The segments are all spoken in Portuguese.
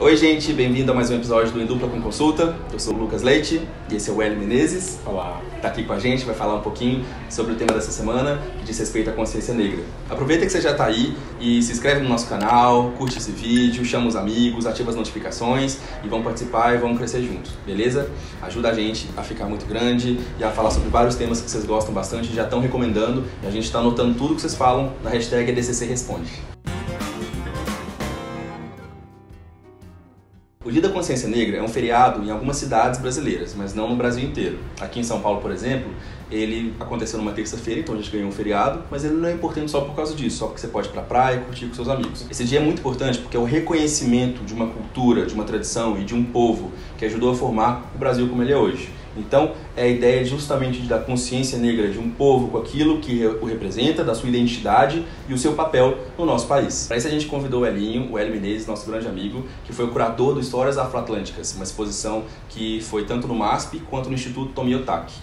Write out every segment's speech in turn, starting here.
Oi gente, bem-vindo a mais um episódio do Em Dupla com Consulta. Eu sou o Lucas Leite e esse é o Hélio Menezes. Olá. Tá aqui com a gente, vai falar um pouquinho sobre o tema dessa semana, que diz respeito à consciência negra. Aproveita que você já tá aí e se inscreve no nosso canal, curte esse vídeo, chama os amigos, ativa as notificações e vamos participar e vamos crescer juntos, beleza? Ajuda a gente a ficar muito grande e a falar sobre vários temas que vocês gostam bastante, já estão recomendando e a gente está anotando tudo que vocês falam na hashtag EDCC Responde. O Dia da Consciência Negra é um feriado em algumas cidades brasileiras, mas não no Brasil inteiro. Aqui em São Paulo, por exemplo, ele aconteceu numa terça-feira, então a gente ganhou um feriado, mas ele não é importante só por causa disso, só porque você pode ir pra praia e curtir com seus amigos. Esse dia é muito importante porque é o reconhecimento de uma cultura, de uma tradição e de um povo que ajudou a formar o Brasil como ele é hoje. Então, é a ideia justamente da consciência negra de um povo com aquilo que o representa, da sua identidade e o seu papel no nosso país. Para isso a gente convidou o Hélio Menezes, nosso grande amigo, que foi o curador do Histórias Afroatlânticas, uma exposição que foi tanto no MASP quanto no Instituto Tomi Otaki.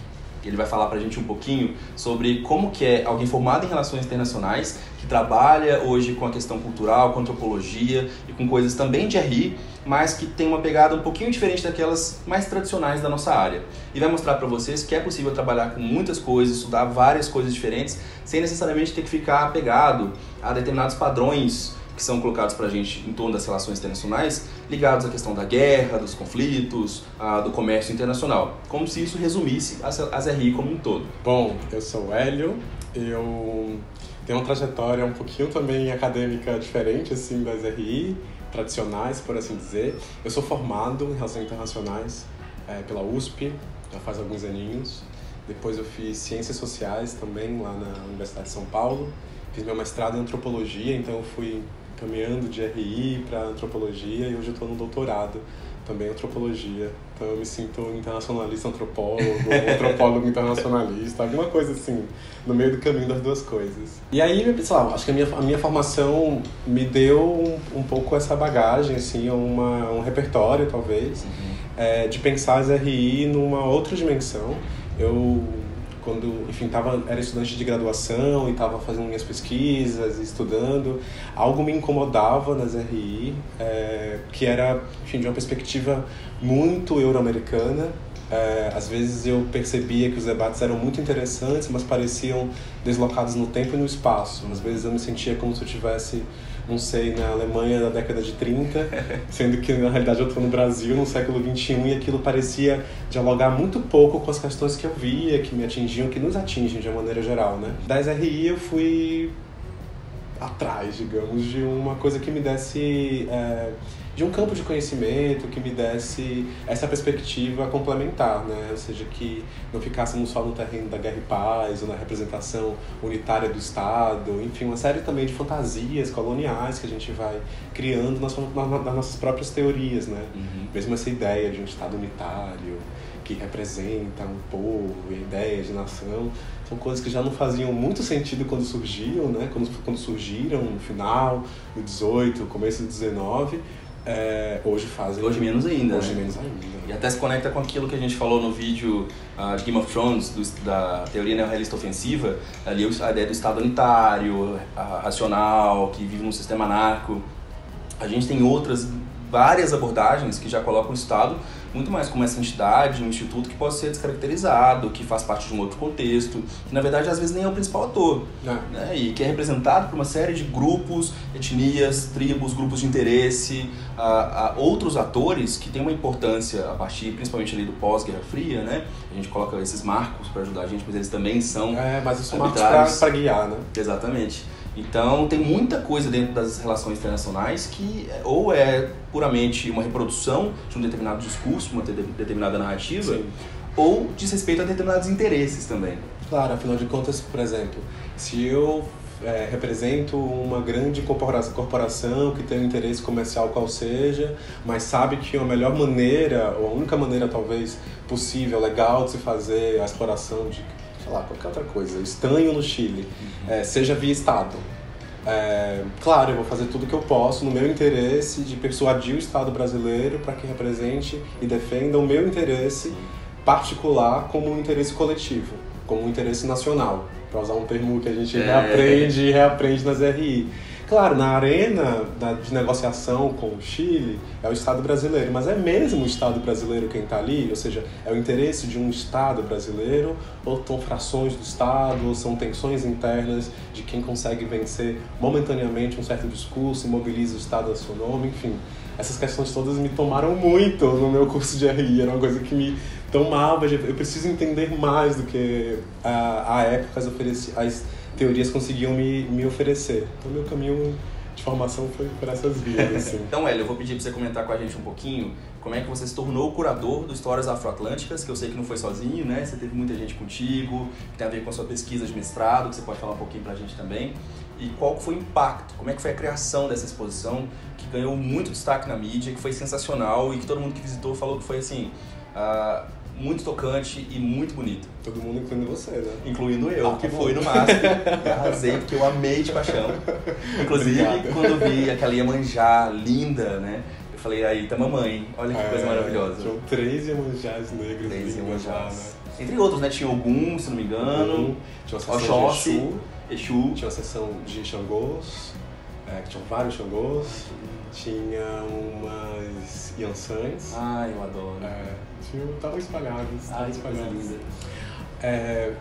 Ele vai falar pra gente um pouquinho sobre como que é alguém formado em relações internacionais, que trabalha hoje com a questão cultural, com antropologia e com coisas também de RI, mas que tem uma pegada um pouquinho diferente daquelas mais tradicionais da nossa área. E vai mostrar para vocês que é possível trabalhar com muitas coisas, estudar várias coisas diferentes, sem necessariamente ter que ficar apegado a determinados padrões que são colocados pra gente em torno das relações internacionais, ligados à questão da guerra, dos conflitos, do comércio internacional. Como se isso resumisse as RI como um todo. Bom, eu sou o Hélio, eu tenho uma trajetória um pouquinho também acadêmica diferente assim das RI, tradicionais, por assim dizer. Eu sou formado em Relações Internacionais pela USP, já faz alguns aninhos. Depois eu fiz Ciências Sociais também lá na Universidade de São Paulo. Fiz meu mestrado em Antropologia, então eu fui caminhando de RI para Antropologia e hoje eu estou no doutorado também em Antropologia. Então eu me sinto internacionalista antropólogo, antropólogo internacionalista, alguma coisa assim, no meio do caminho das duas coisas. E aí, sei lá, acho que a minha formação me deu um pouco essa bagagem, assim, um repertório, talvez, de pensar as RI numa outra dimensão. Eu, quando, enfim, era estudante de graduação e estava fazendo minhas pesquisas, estudando, algo me incomodava nas RI, que era, enfim, de uma perspectiva muito euro-americana. Às vezes eu percebia que os debates eram muito interessantes, mas pareciam deslocados no tempo e no espaço. Às vezes eu me sentia como se eu tivesse, não sei, na Alemanha da década de 30, sendo que na realidade eu estou no Brasil no século XXI e aquilo parecia dialogar muito pouco com as questões que eu via, que me atingiam, que nos atingem de uma maneira geral, né? Das RI eu fui atrás, digamos, de uma coisa que me desse, de um campo de conhecimento, que me desse essa perspectiva complementar, né? Ou seja, que não ficássemos só no terreno da guerra e paz, ou na representação unitária do Estado, enfim, uma série também de fantasias coloniais que a gente vai criando nas nossas próprias teorias, né? Mesmo essa ideia de um Estado unitário, que representa um povo, a ideia de nação, são coisas que já não faziam muito sentido quando surgiam, né? Quando surgiram no final do 18, começo do 19, hoje fazem... Hoje menos ainda. Hoje né? menos ainda. E até se conecta com aquilo que a gente falou no vídeo de Game of Thrones, da teoria neorrealista ofensiva, ali a ideia do Estado unitário, racional, que vive num sistema anarco. A gente tem várias abordagens que já colocam o Estado muito mais como essa entidade, um instituto que pode ser descaracterizado, que faz parte de um outro contexto, que na verdade às vezes nem é o principal ator, né? E que é representado por uma série de grupos, etnias, tribos, grupos de interesse, outros atores que têm uma importância a partir principalmente ali do pós-Guerra Fria, né? A gente coloca esses marcos para ajudar a gente, mas eles também são mas isso são marcos para guiar, né? Exatamente. Então, tem muita coisa dentro das relações internacionais que ou é puramente uma reprodução de um determinado discurso, uma determinada narrativa, sim, ou diz respeito a determinados interesses também. Claro, afinal de contas, por exemplo, se eu represento uma grande corporação que tem um interesse comercial qual seja, mas sabe que a melhor maneira, ou a única maneira talvez possível, legal de se fazer a exploração de, sei lá, qualquer outra coisa, estanho no Chile, seja via Estado. Claro, eu vou fazer tudo que eu posso no meu interesse de persuadir o Estado brasileiro para que represente e defenda o meu interesse particular como um interesse coletivo, como um interesse nacional, para usar um termo que a gente reaprende nas RI. Claro, na arena de negociação com o Chile é o Estado brasileiro, mas é mesmo o Estado brasileiro quem está ali? Ou seja, é o interesse de um Estado brasileiro, ou são frações do Estado, ou são tensões internas de quem consegue vencer momentaneamente um certo discurso e mobiliza o Estado a seu nome, enfim. Essas questões todas me tomaram muito no meu curso de RI, era uma coisa que me tomava, eu preciso entender mais do que a época as teorias conseguiam me oferecer. Então, meu caminho de formação foi por essas vias, assim. Então, Hélio, eu vou pedir para você comentar com a gente um pouquinho como é que você se tornou o curador do Histórias Afroatlânticas, que eu sei que não foi sozinho, né? Você teve muita gente contigo, que tem a ver com a sua pesquisa de mestrado, que você pode falar um pouquinho para a gente também. E qual foi o impacto, como é que foi a criação dessa exposição, que ganhou muito destaque na mídia, que foi sensacional e que todo mundo que visitou falou que foi, assim, muito tocante e muito bonito. Todo mundo, incluindo você, né? Incluindo eu, que fui no MASP e arrasei, porque eu amei de paixão. Inclusive, quando eu vi aquela Iemanjá linda, né? Eu falei, aí tá mamãe, olha que coisa maravilhosa. Tinham 3 Iemanjás negros. 3 Iemanjás. Né? Entre outros, né? Tinha Ogum, se não me engano. Tinha uma sessão Oxóssi, de Exu. Tinha uma sessão de Xangôs, que tinham vários Xangôs. Tinha umas Iansãs. Ai, eu adoro. Estavam espalhados. Ai, que coisa linda.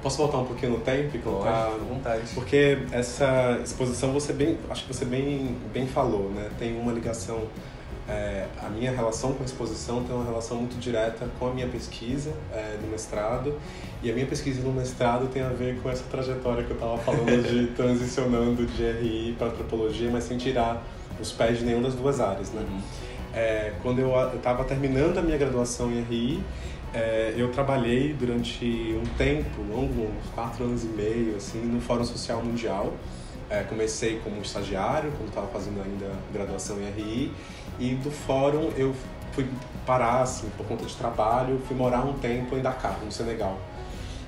Posso voltar um pouquinho no tempo e contar? Pode, à vontade. Porque essa exposição, acho que você bem falou, né? Tem uma ligação, a minha relação com a exposição tem uma relação muito direta com a minha pesquisa no mestrado. E a minha pesquisa no mestrado tem a ver com essa trajetória que eu estava falando de transicionando de RI para antropologia, mas sem tirar os pés de nenhuma das duas áreas, né? Quando eu estava terminando a minha graduação em RI, eu trabalhei durante um tempo longo, uns 4 anos e meio, assim, no Fórum Social Mundial. Comecei como estagiário, quando estava fazendo ainda graduação em RI, e do fórum eu fui parar, assim, por conta de trabalho, fui morar um tempo em Dakar, no Senegal.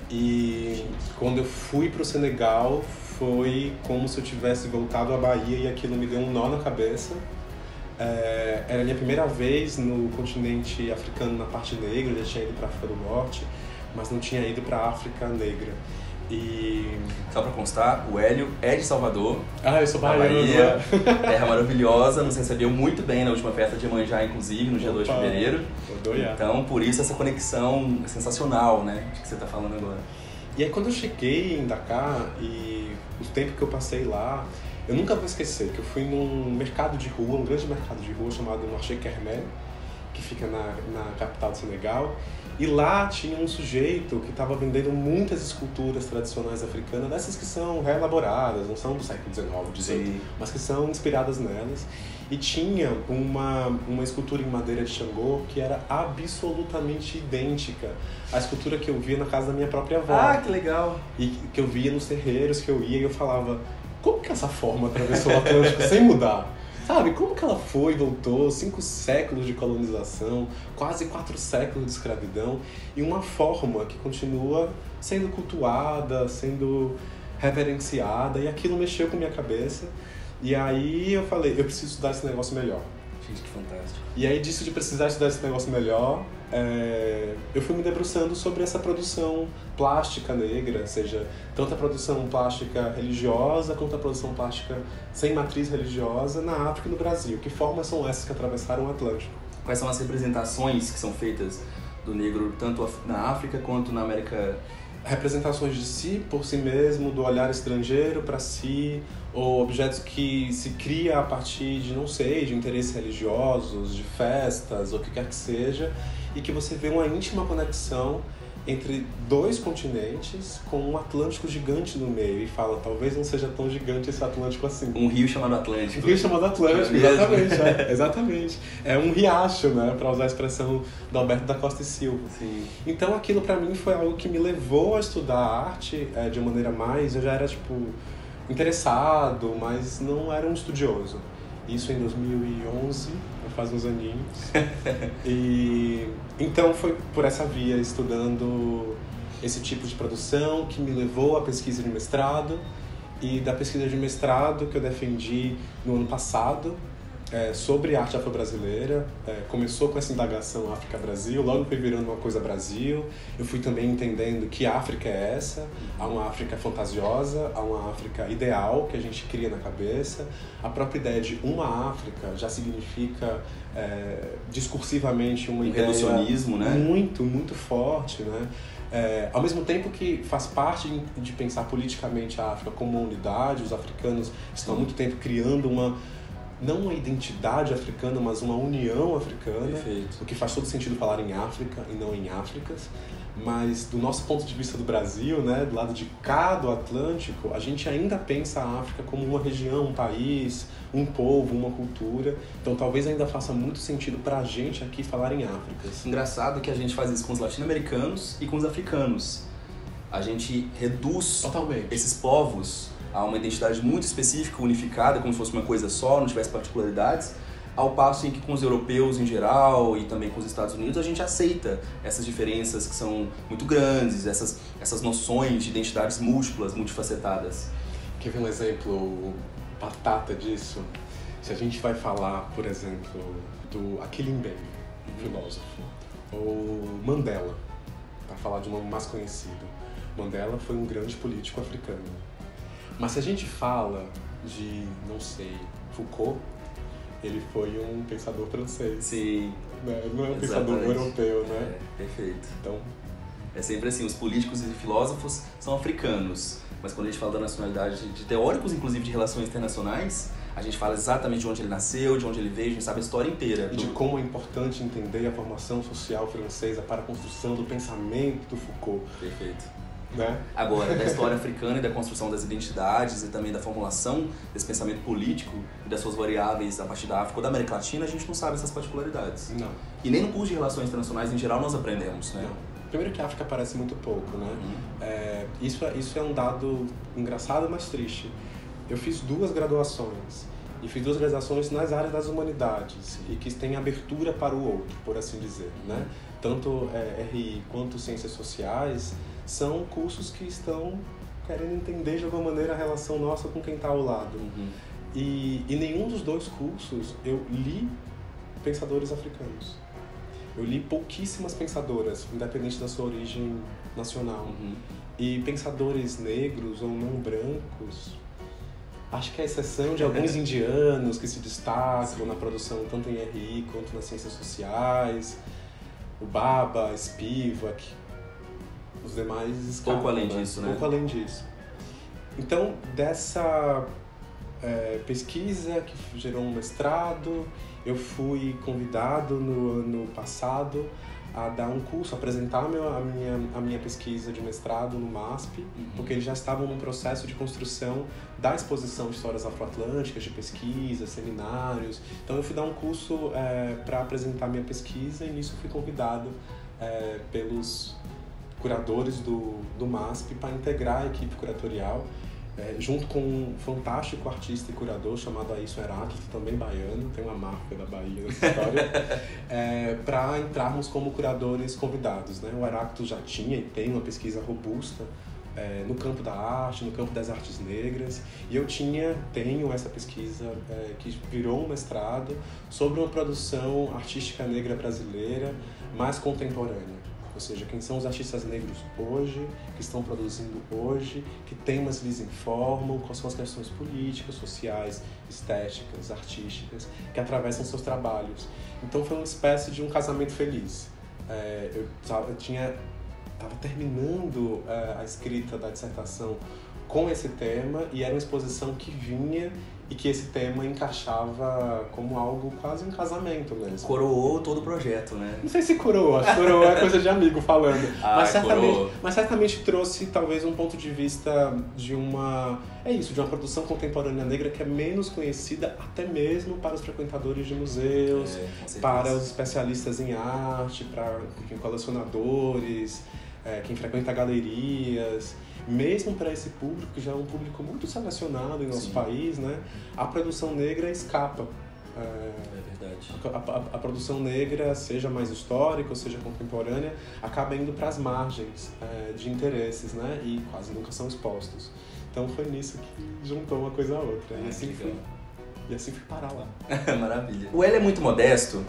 E quando eu fui para o Senegal, foi como se eu tivesse voltado à Bahia e aquilo me deu um nó na cabeça. Era a minha primeira vez no continente africano na parte negra, eu já tinha ido para a África do Norte, mas não tinha ido para a África Negra. E... Só para constar, o Hélio é de Salvador. Eu sou baiano. Bahia, terra maravilhosa, nos recebeu muito bem na última festa de Iemanjá, inclusive, no dia 2 de fevereiro. Então, por isso essa conexão sensacional, né, de que você está falando agora. E aí, quando eu cheguei em Dakar e o tempo que eu passei lá, eu nunca vou esquecer que eu fui num mercado de rua, um grande mercado de rua chamado Marché Kermel, que fica na capital do Senegal. E lá tinha um sujeito que estava vendendo muitas esculturas tradicionais africanas, dessas que são reelaboradas, não são do século XIX, XVIII, mas que são inspiradas nelas. E tinha uma escultura em madeira de Xangô que era absolutamente idêntica à escultura que eu via na casa da minha própria avó. Ah, que legal! E que eu via nos terreiros que eu ia e eu falava, como que essa forma atravessou o Atlântico sem mudar? Sabe, como que ela foi, voltou, 5 séculos de colonização, quase 4 séculos de escravidão, e uma forma que continua sendo cultuada, sendo reverenciada, e aquilo mexeu com a minha cabeça. E aí eu falei, eu preciso estudar esse negócio melhor. Gente, que fantástico. E aí disso de precisar estudar esse negócio melhor, eu fui me debruçando sobre essa produção plástica negra, seja tanto a produção plástica religiosa quanto a produção plástica sem matriz religiosa na África e no Brasil. Que formas são essas que atravessaram o Atlântico? Quais são as representações que são feitas do negro tanto na África quanto na América? Representações de si, por si mesmo, do olhar estrangeiro para si, ou objetos que se cria a partir de, não sei, de interesses religiosos, de festas, ou o que quer que seja, e que você vê uma íntima conexão entre 2 continentes com um Atlântico gigante no meio, e fala, talvez não seja tão gigante esse Atlântico assim. Um rio chamado Atlântico. Um rio chamado Atlântico, exatamente. Exatamente. É um riacho, né, para usar a expressão do Alberto da Costa e Silva. Sim. Então aquilo para mim foi algo que me levou a estudar a arte de uma maneira mais... Eu já era, interessado, mas não era um estudioso. Isso em 2011, faz uns aninhos. E então foi por essa via, estudando esse tipo de produção, que me levou à pesquisa de mestrado. E da pesquisa de mestrado que eu defendi no ano passado, sobre arte afro-brasileira. Começou com essa indagação África-Brasil, logo foi virando uma coisa Brasil. Eu fui também entendendo que África é essa. Há uma África fantasiosa, há uma África ideal que a gente cria na cabeça. A própria ideia de uma África já significa discursivamente uma ideia reducionismo, né? Muito, muito forte, né? Ao mesmo tempo que faz parte de pensar politicamente a África como uma unidade, os africanos estão há muito tempo criando não uma identidade africana, mas uma união africana. Perfeito. O que faz todo sentido falar em África e não em Áfricas. Mas do nosso ponto de vista do Brasil, né, do lado de cá do Atlântico, a gente ainda pensa a África como uma região, um país, um povo, uma cultura. Então talvez ainda faça muito sentido pra gente aqui falar em Áfricas. Engraçado que a gente faz isso com os latino-americanos e com os africanos. A gente reduz Totalmente esses povos a uma identidade muito específica, unificada, como se fosse uma coisa só, não tivesse particularidades, ao passo em que com os europeus em geral e também com os Estados Unidos a gente aceita essas diferenças que são muito grandes, essas noções de identidades múltiplas, multifacetadas. Quer ver um exemplo batata disso? Se a gente vai falar, por exemplo, do Achille Mbembe, filósofo, ou Mandela, para falar de um nome mais conhecido. Mandela foi um grande político africano. Mas se a gente fala de, não sei, Foucault, ele foi um pensador francês. Sim. Né? Ele não é um pensador europeu, né? Perfeito. Então, é sempre assim, os políticos e filósofos são africanos, mas quando a gente fala da nacionalidade de teóricos, inclusive de relações internacionais, a gente fala exatamente de onde ele nasceu, de onde ele veio, a gente sabe a história inteira. E de como é importante entender a formação social francesa para a construção do pensamento do Foucault. Perfeito. Né? Agora, da história africana e da construção das identidades e também da formulação desse pensamento político e das suas variáveis a partir da África ou da América Latina, a gente não sabe essas particularidades. Não. E nem no curso de Relações Internacionais, em geral, nós aprendemos, né? Não. Primeiro que a África aparece muito pouco, né? Isso é um dado engraçado, mas triste. Eu fiz 2 graduações. E fiz 2 graduações nas áreas das humanidades e que têm abertura para o outro, por assim dizer, né? Tanto RI quanto Ciências Sociais são cursos que estão querendo entender de alguma maneira a relação nossa com quem está ao lado. E nenhum dos 2 cursos eu li pensadores africanos. Eu li pouquíssimas pensadoras, independente da sua origem nacional. E pensadores negros ou não brancos, acho que a exceção de alguns indianos que se destacam na produção tanto em RI quanto nas ciências sociais, o Baba, Spivak, os demais escapam. Pouco além disso, né? Pouco além disso. Então, dessa pesquisa que gerou um mestrado, eu fui convidado no passado a dar um curso, a apresentar a minha pesquisa de mestrado no MASP, porque eles já estavam num processo de construção da exposição de histórias afroatlânticas, de pesquisa, seminários. Então eu fui dar um curso para apresentar minha pesquisa e nisso fui convidado pelos curadores do MASP para integrar a equipe curatorial, junto com um fantástico artista e curador chamado Aisson Heráclito, também baiano, tem uma marca da Bahia nessa história, para entrarmos como curadores convidados, né? O Heráclito já tinha e tem uma pesquisa robusta no campo da arte, no campo das artes negras, e eu tenho essa pesquisa que virou um mestrado sobre uma produção artística negra brasileira mais contemporânea. Ou seja, quem são os artistas negros hoje, que estão produzindo hoje, que temas lhes informam, quais são as questões políticas, sociais, estéticas, artísticas, que atravessam seus trabalhos. Então foi uma espécie de um casamento feliz. Eu estava terminando a escrita da dissertação com esse tema e era uma exposição que vinha e que esse tema encaixava como algo quase um casamento mesmo. Coroou todo o projeto, né? Não sei se coroou, acho que coroou é coisa de amigo falando. Coroou. Mas certamente trouxe talvez um ponto de vista de uma produção contemporânea negra que é menos conhecida até mesmo para os frequentadores de museus, para os especialistas em arte, para colecionadores, quem frequenta galerias. Mesmo para esse público, que já é um público muito selecionado em nosso país, né? A produção negra escapa. É verdade. A produção negra, seja mais histórica ou seja contemporânea, acaba indo para as margens de interesses, né? E quase nunca são expostos. Então foi nisso que juntou uma coisa a outra. E assim fui parar lá. Maravilha. O Hélio é muito modesto,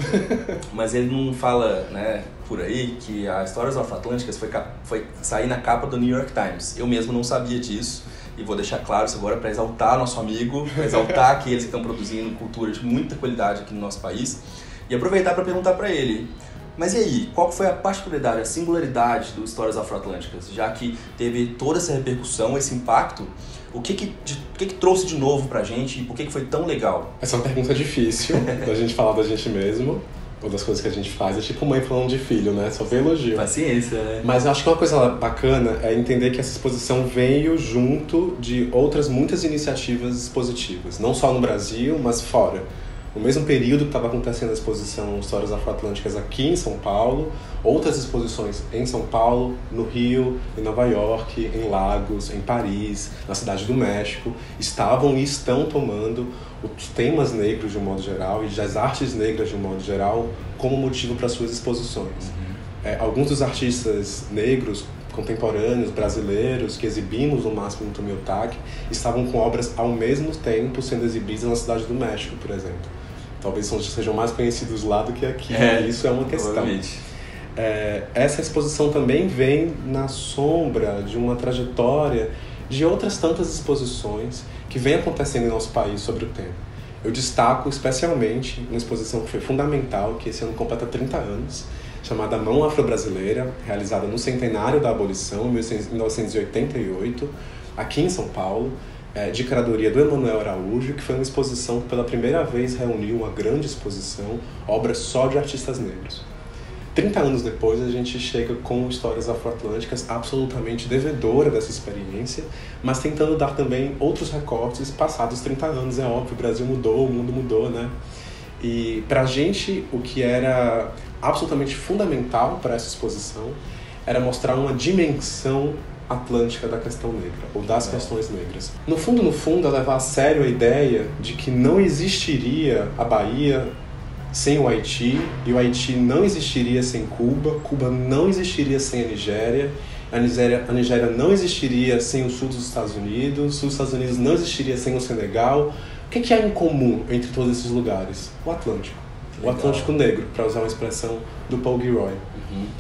mas ele não fala, né, por aí que a Stories of Atlanticus foi sair na capa do New York Times. Eu mesmo não sabia disso. E vou deixar claro isso agora para exaltar nosso amigo, para exaltar aqueles que estão produzindo cultura de muita qualidade aqui no nosso país. E aproveitar para perguntar para ele, mas e aí, qual foi a particularidade, a singularidade do Stories Afro-Atlânticas? Já que teve toda essa repercussão, esse impacto, o que trouxe de novo pra gente e por que foi tão legal? Essa é uma pergunta difícil da gente falar da gente mesmo. Uma das coisas que a gente faz é tipo mãe falando de filho, né? Só vê elogio. Paciência, né? Mas eu acho que uma coisa bacana é entender que essa exposição veio junto de outras muitas iniciativas expositivas. Não só no Brasil, mas fora. No mesmo período que estava acontecendo a exposição Histórias Afro-Atlânticas aqui em São Paulo, outras exposições em São Paulo, no Rio, em Nova York, em Lagos, em Paris, na Cidade do México, estavam e estão tomando os temas negros de um modo geral e as artes negras de um modo geral como motivo para suas exposições. Alguns dos artistas negros contemporâneos, brasileiros, que exibimos no máximo no Tomiotaki, estavam com obras ao mesmo tempo sendo exibidas na Cidade do México, por exemplo. Talvez sejam mais conhecidos lá do que aqui, isso é uma questão. Essa exposição também vem na sombra de uma trajetória de outras tantas exposições que vem acontecendo em nosso país sobre o tema. Eu destaco especialmente uma exposição que foi fundamental, que esse ano completa 30 anos, chamada Mão Afro-Brasileira, realizada no centenário da abolição, em 1988, aqui em São Paulo, de curadoria do Emanuel Araújo, que foi uma exposição que pela primeira vez reuniu uma grande exposição, obras só de artistas negros. 30 anos depois, a gente chega com Histórias Afro-Atlânticas absolutamente devedora dessa experiência, mas tentando dar também outros recortes passados 30 anos. É óbvio, o Brasil mudou, o mundo mudou, né? E pra gente, o que era absolutamente fundamental para essa exposição era mostrar uma dimensão atlântica da questão negra, ou das questões negras. No fundo, é levar a sério a ideia de que não existiria a Bahia sem o Haiti, e o Haiti não existiria sem Cuba, Cuba não existiria sem a Nigéria Nigéria não existiria sem o sul dos Estados Unidos dos Estados Unidos não existiria sem o Senegal. O que há em comum entre todos esses lugares? O Atlântico. O Atlântico Negro, para usar uma expressão do Paul Gilroy.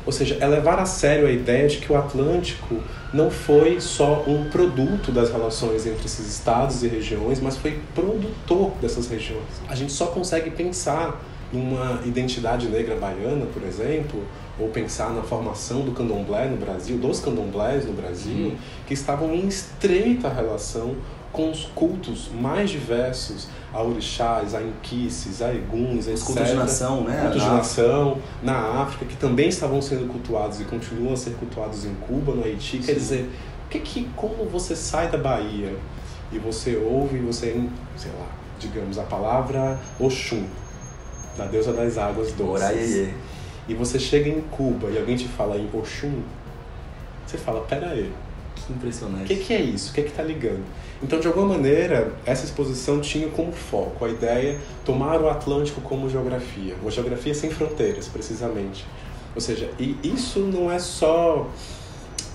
Ou seja, é levar a sério a ideia de que o Atlântico não foi só um produto das relações entre esses estados e regiões, mas foi produtor dessas regiões. A gente só consegue pensar numa identidade negra baiana, por exemplo, ou pensar na formação do candomblé no Brasil, dos candomblés no Brasil, que estavam em estreita relação com os cultos mais diversos, a orixás, a inquices, a eguns, etc. Os cultos de nação, né? Cultos de nação, na África, que também estavam sendo cultuados e continuam a ser cultuados em Cuba, no Haiti. Sim. Quer dizer, como você sai da Bahia e você ouve, você, sei lá, digamos, a palavra Oxum, da deusa das águas doces. Oraiê. E você chega em Cuba e alguém te fala em Oxum, você fala, pera aí. Que impressionante. O que é isso? O que tá ligando? Então, de alguma maneira, essa exposição tinha como foco a ideia de tomar o Atlântico como geografia. Uma geografia sem fronteiras, precisamente. Ou seja, e isso não é só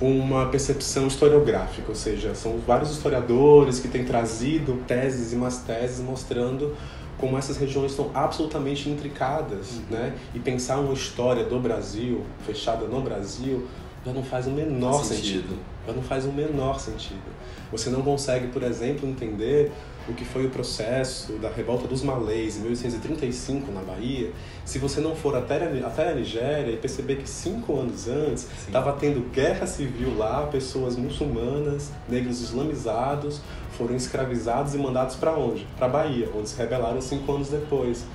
uma percepção historiográfica, ou seja, são vários historiadores que têm trazido teses e mais teses mostrando como essas regiões estão absolutamente intricadas, né? E pensar uma história do Brasil, fechada no Brasil, já não faz o menor sentido. Já não faz o menor sentido. Você não consegue, por exemplo, entender o que foi o processo da revolta dos Malês em 1835 na Bahia, se você não for até a Nigéria e perceber que 5 anos antes estava tendo guerra civil lá, pessoas muçulmanas, negros islamizados, foram escravizados e mandados para onde? Para a Bahia, onde se rebelaram 5 anos depois.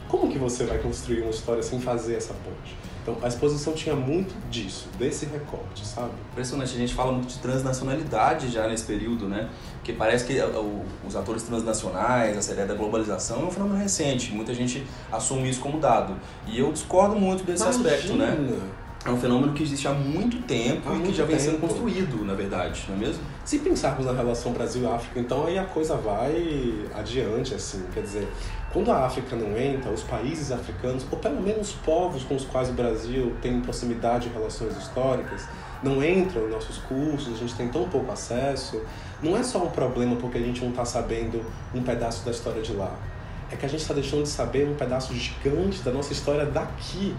Como que você vai construir uma história sem fazer essa ponte? Então, a exposição tinha muito disso, desse recorte, sabe? Impressionante, a gente fala muito de transnacionalidade já nesse período, né? Porque parece que os atores transnacionais, essa ideia da globalização é um fenômeno recente, muita gente assume isso como dado. E eu discordo muito desse aspecto, né? É um fenômeno que existe há muito tempo e que já vem sendo construído, na verdade, não é mesmo? Se pensarmos na relação Brasil-África, então aí a coisa vai adiante, assim, quer dizer, quando a África não entra, os países africanos, ou pelo menos os povos com os quais o Brasil tem proximidade e relações históricas, não entram em nossos cursos, a gente tem tão pouco acesso, não é só um problema porque a gente não está sabendo um pedaço da história de lá. é que a gente está deixando de saber um pedaço gigante da nossa história daqui.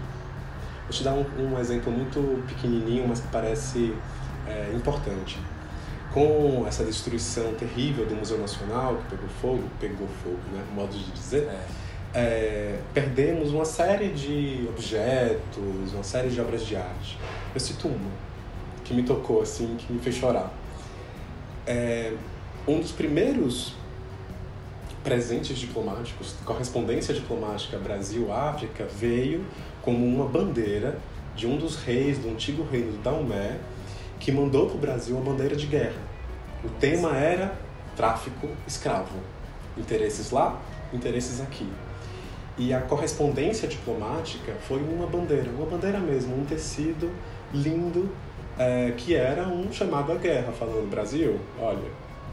Vou te dar um exemplo muito pequenininho, mas que parece importante. Com essa destruição terrível do Museu Nacional, que pegou fogo, né, modo de dizer, perdemos uma série de objetos, uma série de obras de arte. Eu cito uma, que me tocou, assim, que me fez chorar. Um dos primeiros presentes diplomáticos, correspondência diplomática Brasil-África, veio como uma bandeira de um dos reis do antigo reino do Daomé, que mandou para o Brasil uma bandeira de guerra. O tema era tráfico escravo. Interesses lá, interesses aqui. E a correspondência diplomática foi uma bandeira mesmo, um tecido lindo, que era um chamado à guerra, falando: Brasil, olha,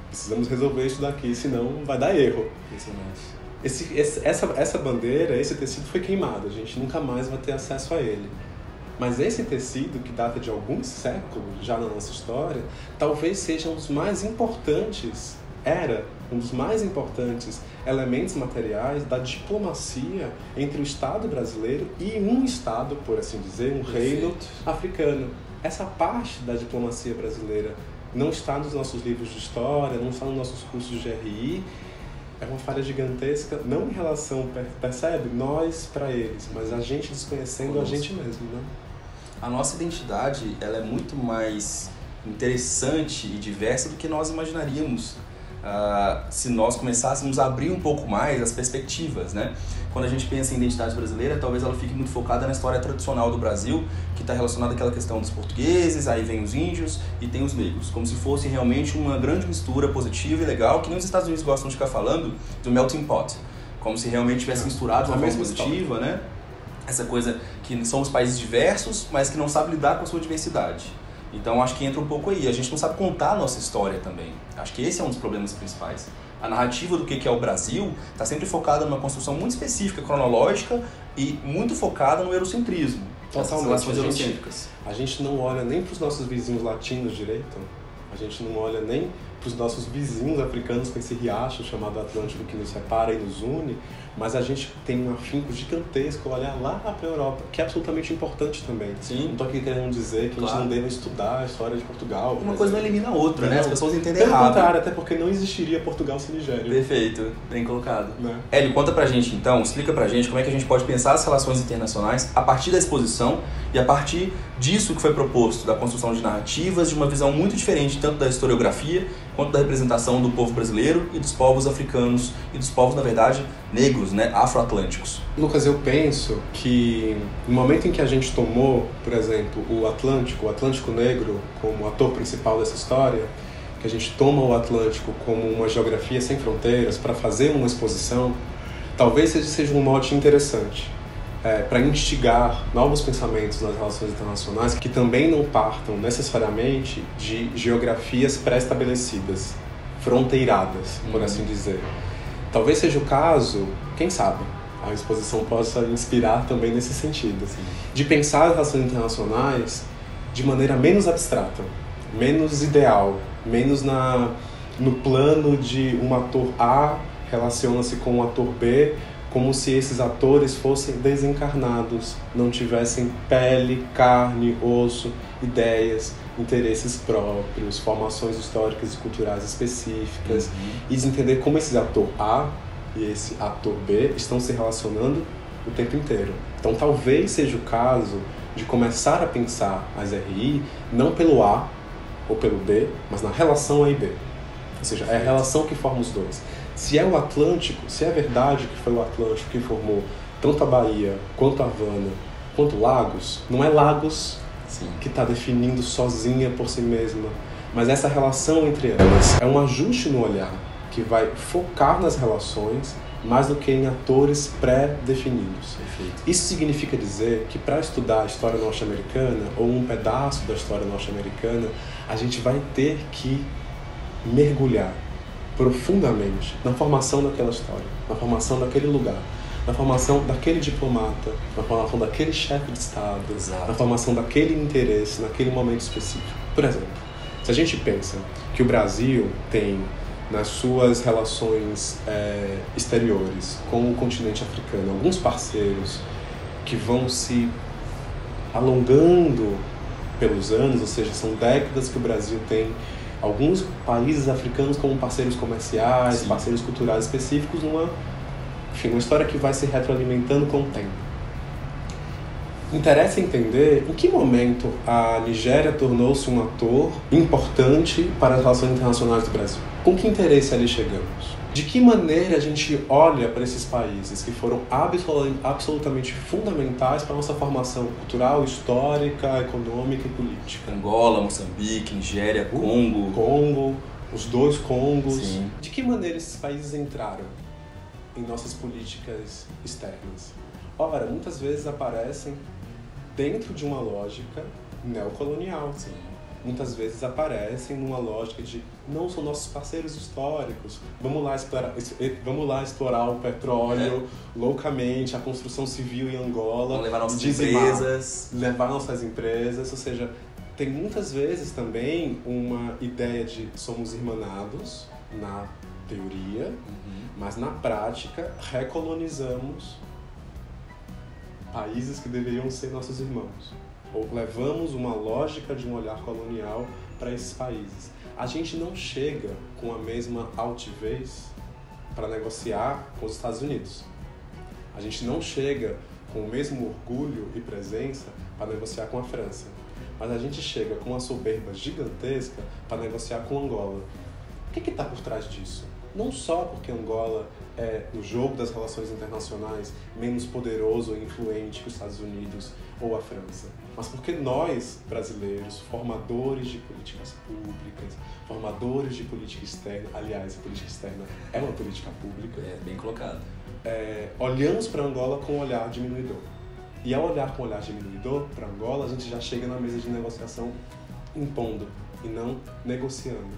precisamos resolver isso daqui, senão vai dar erro. Essa bandeira, esse tecido foi queimado, a gente nunca mais vai ter acesso a ele. Mas esse tecido, que data de alguns séculos já na nossa história, talvez seja um dos mais importantes, um dos mais importantes elementos materiais da diplomacia entre o Estado brasileiro e um Estado, por assim dizer, um reino africano. Essa parte da diplomacia brasileira não está nos nossos livros de história, não está nos nossos cursos de GRI. É uma falha gigantesca, não em relação, percebe? Nós para eles, mas a gente desconhecendo a gente mesmo, né? A nossa identidade, ela é muito mais interessante e diversa do que nós imaginaríamos se nós começássemos a abrir um pouco mais as perspectivas, né? Quando a gente pensa em identidade brasileira, talvez ela fique muito focada na história tradicional do Brasil, que está relacionada àquela questão dos portugueses, aí vem os índios e tem os negros, como se fosse realmente uma grande mistura positiva e legal, que nem os Estados Unidos gostam de ficar falando do melting pot, como se realmente tivesse misturado de uma forma positiva, né? Essa coisa que somos países diversos, mas que não sabe lidar com a sua diversidade. Então acho que entra um pouco aí, a gente não sabe contar a nossa história também. Acho que esse é um dos problemas principais. A narrativa do que é o Brasil está sempre focada numa construção muito específica, cronológica, e muito focada no eurocentrismo. Totalmente. A gente não olha nem para os nossos vizinhos latinos direito, a gente não olha nem para os nossos vizinhos africanos com esse riacho chamado Atlântico que nos separa e nos une, mas a gente tem um afinco gigantesco olhar lá para a Europa, que é absolutamente importante também. Sim. Não estou aqui querendo dizer que a gente não deve estudar a história de Portugal. Uma coisa não elimina a outra, né? As pessoas entendem errado. Pelo contrário, até porque não existiria Portugal sem Nigéria. Perfeito, bem colocado. Né? Hélio, conta pra gente então, explica pra gente como é que a gente pode pensar as relações internacionais a partir da exposição e a partir disso que foi proposto, da construção de narrativas, de uma visão muito diferente tanto da historiografia quanto da representação do povo brasileiro e dos povos africanos e dos povos, na verdade, negros, né, afro-atlânticos. Lucas, eu penso que no momento em que a gente tomou, por exemplo, o Atlântico Negro como ator principal dessa história, que a gente toma o Atlântico como uma geografia sem fronteiras para fazer uma exposição, talvez esse seja um mote interessante para instigar novos pensamentos nas relações internacionais que também não partam necessariamente de geografias pré-estabelecidas, fronteiradas, por assim dizer. Talvez seja o caso, quem sabe, a exposição possa inspirar também nesse sentido, de pensar as relações internacionais de maneira menos abstrata, menos ideal, menos no plano de um ator A relaciona-se com um ator B, como se esses atores fossem desencarnados, não tivessem pele, carne, osso, ideias, interesses próprios, formações históricas e culturais específicas, e de entender como esse ator A e esse ator B estão se relacionando o tempo inteiro. Então talvez seja o caso de começar a pensar as RI não pelo A ou pelo B, mas na relação A e B. Ou seja, é a relação que forma os dois. Se é o Atlântico, se é verdade que foi o Atlântico que formou tanto a Bahia, quanto a Havana, quanto Lagos, não é Lagos que está definindo sozinha por si mesma, mas essa relação entre elas é um ajuste no olhar que vai focar nas relações mais do que em atores pré-definidos. Isso significa dizer que para estudar a história norte-americana, ou um pedaço da história norte-americana, a gente vai ter que mergulhar profundamente na formação daquela história, na formação daquele lugar, na formação daquele diplomata, na formação daquele chefe de Estado, na formação daquele interesse, naquele momento específico. Por exemplo, se a gente pensa que o Brasil tem nas suas relações exteriores com o continente africano, alguns parceiros que vão se alongando pelos anos, ou seja, são décadas que o Brasil tem alguns países africanos como parceiros comerciais, sim, parceiros culturais específicos, uma história que vai se retroalimentando com o tempo. Interessa entender em que momento a Nigéria tornou-se um ator importante para as relações internacionais do Brasil. Com que interesse ali chegamos? De que maneira a gente olha para esses países que foram absolutamente fundamentais para a nossa formação cultural, histórica, econômica e política? Angola, Moçambique, Nigéria, Congo. Congo, os dois Congos. Sim. De que maneira esses países entraram em nossas políticas externas? Ora, muitas vezes aparecem dentro de uma lógica neocolonial. Sim. Muitas vezes aparecem numa lógica de não são nossos parceiros históricos, vamos lá explorar o petróleo loucamente, a construção civil em Angola, vamos levar nossas empresas. Levar nossas empresas, ou seja, tem muitas vezes também uma ideia de somos irmanados na teoria, mas na prática recolonizamos países que deveriam ser nossos irmãos. Ou levamos uma lógica de um olhar colonial para esses países. A gente não chega com a mesma altivez para negociar com os Estados Unidos. A gente não chega com o mesmo orgulho e presença para negociar com a França. Mas a gente chega com uma soberba gigantesca para negociar com Angola. O que está por trás disso? Não só porque Angola é, no jogo das relações internacionais, menos poderoso ou influente que os Estados Unidos ou a França, mas porque nós, brasileiros, formadores de políticas públicas, formadores de política externa, aliás, a política externa é uma política pública. É, bem colocado. Olhamos para Angola com um olhar diminuidor. E ao olhar com um olhar diminuidor para Angola, a gente já chega na mesa de negociação impondo e não negociando.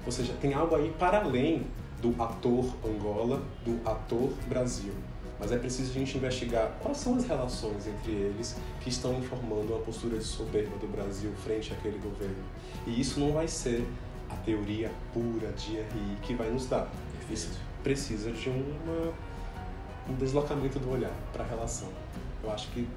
Ou seja, tem algo aí para além do ator Angola, do ator Brasil. Mas é preciso a gente investigar quais são as relações entre eles que estão informando uma postura de soberba do Brasil frente àquele governo. E isso não vai ser a teoria pura de RI que vai nos dar. Isso precisa de um deslocamento do olhar para a relação. Eu acho que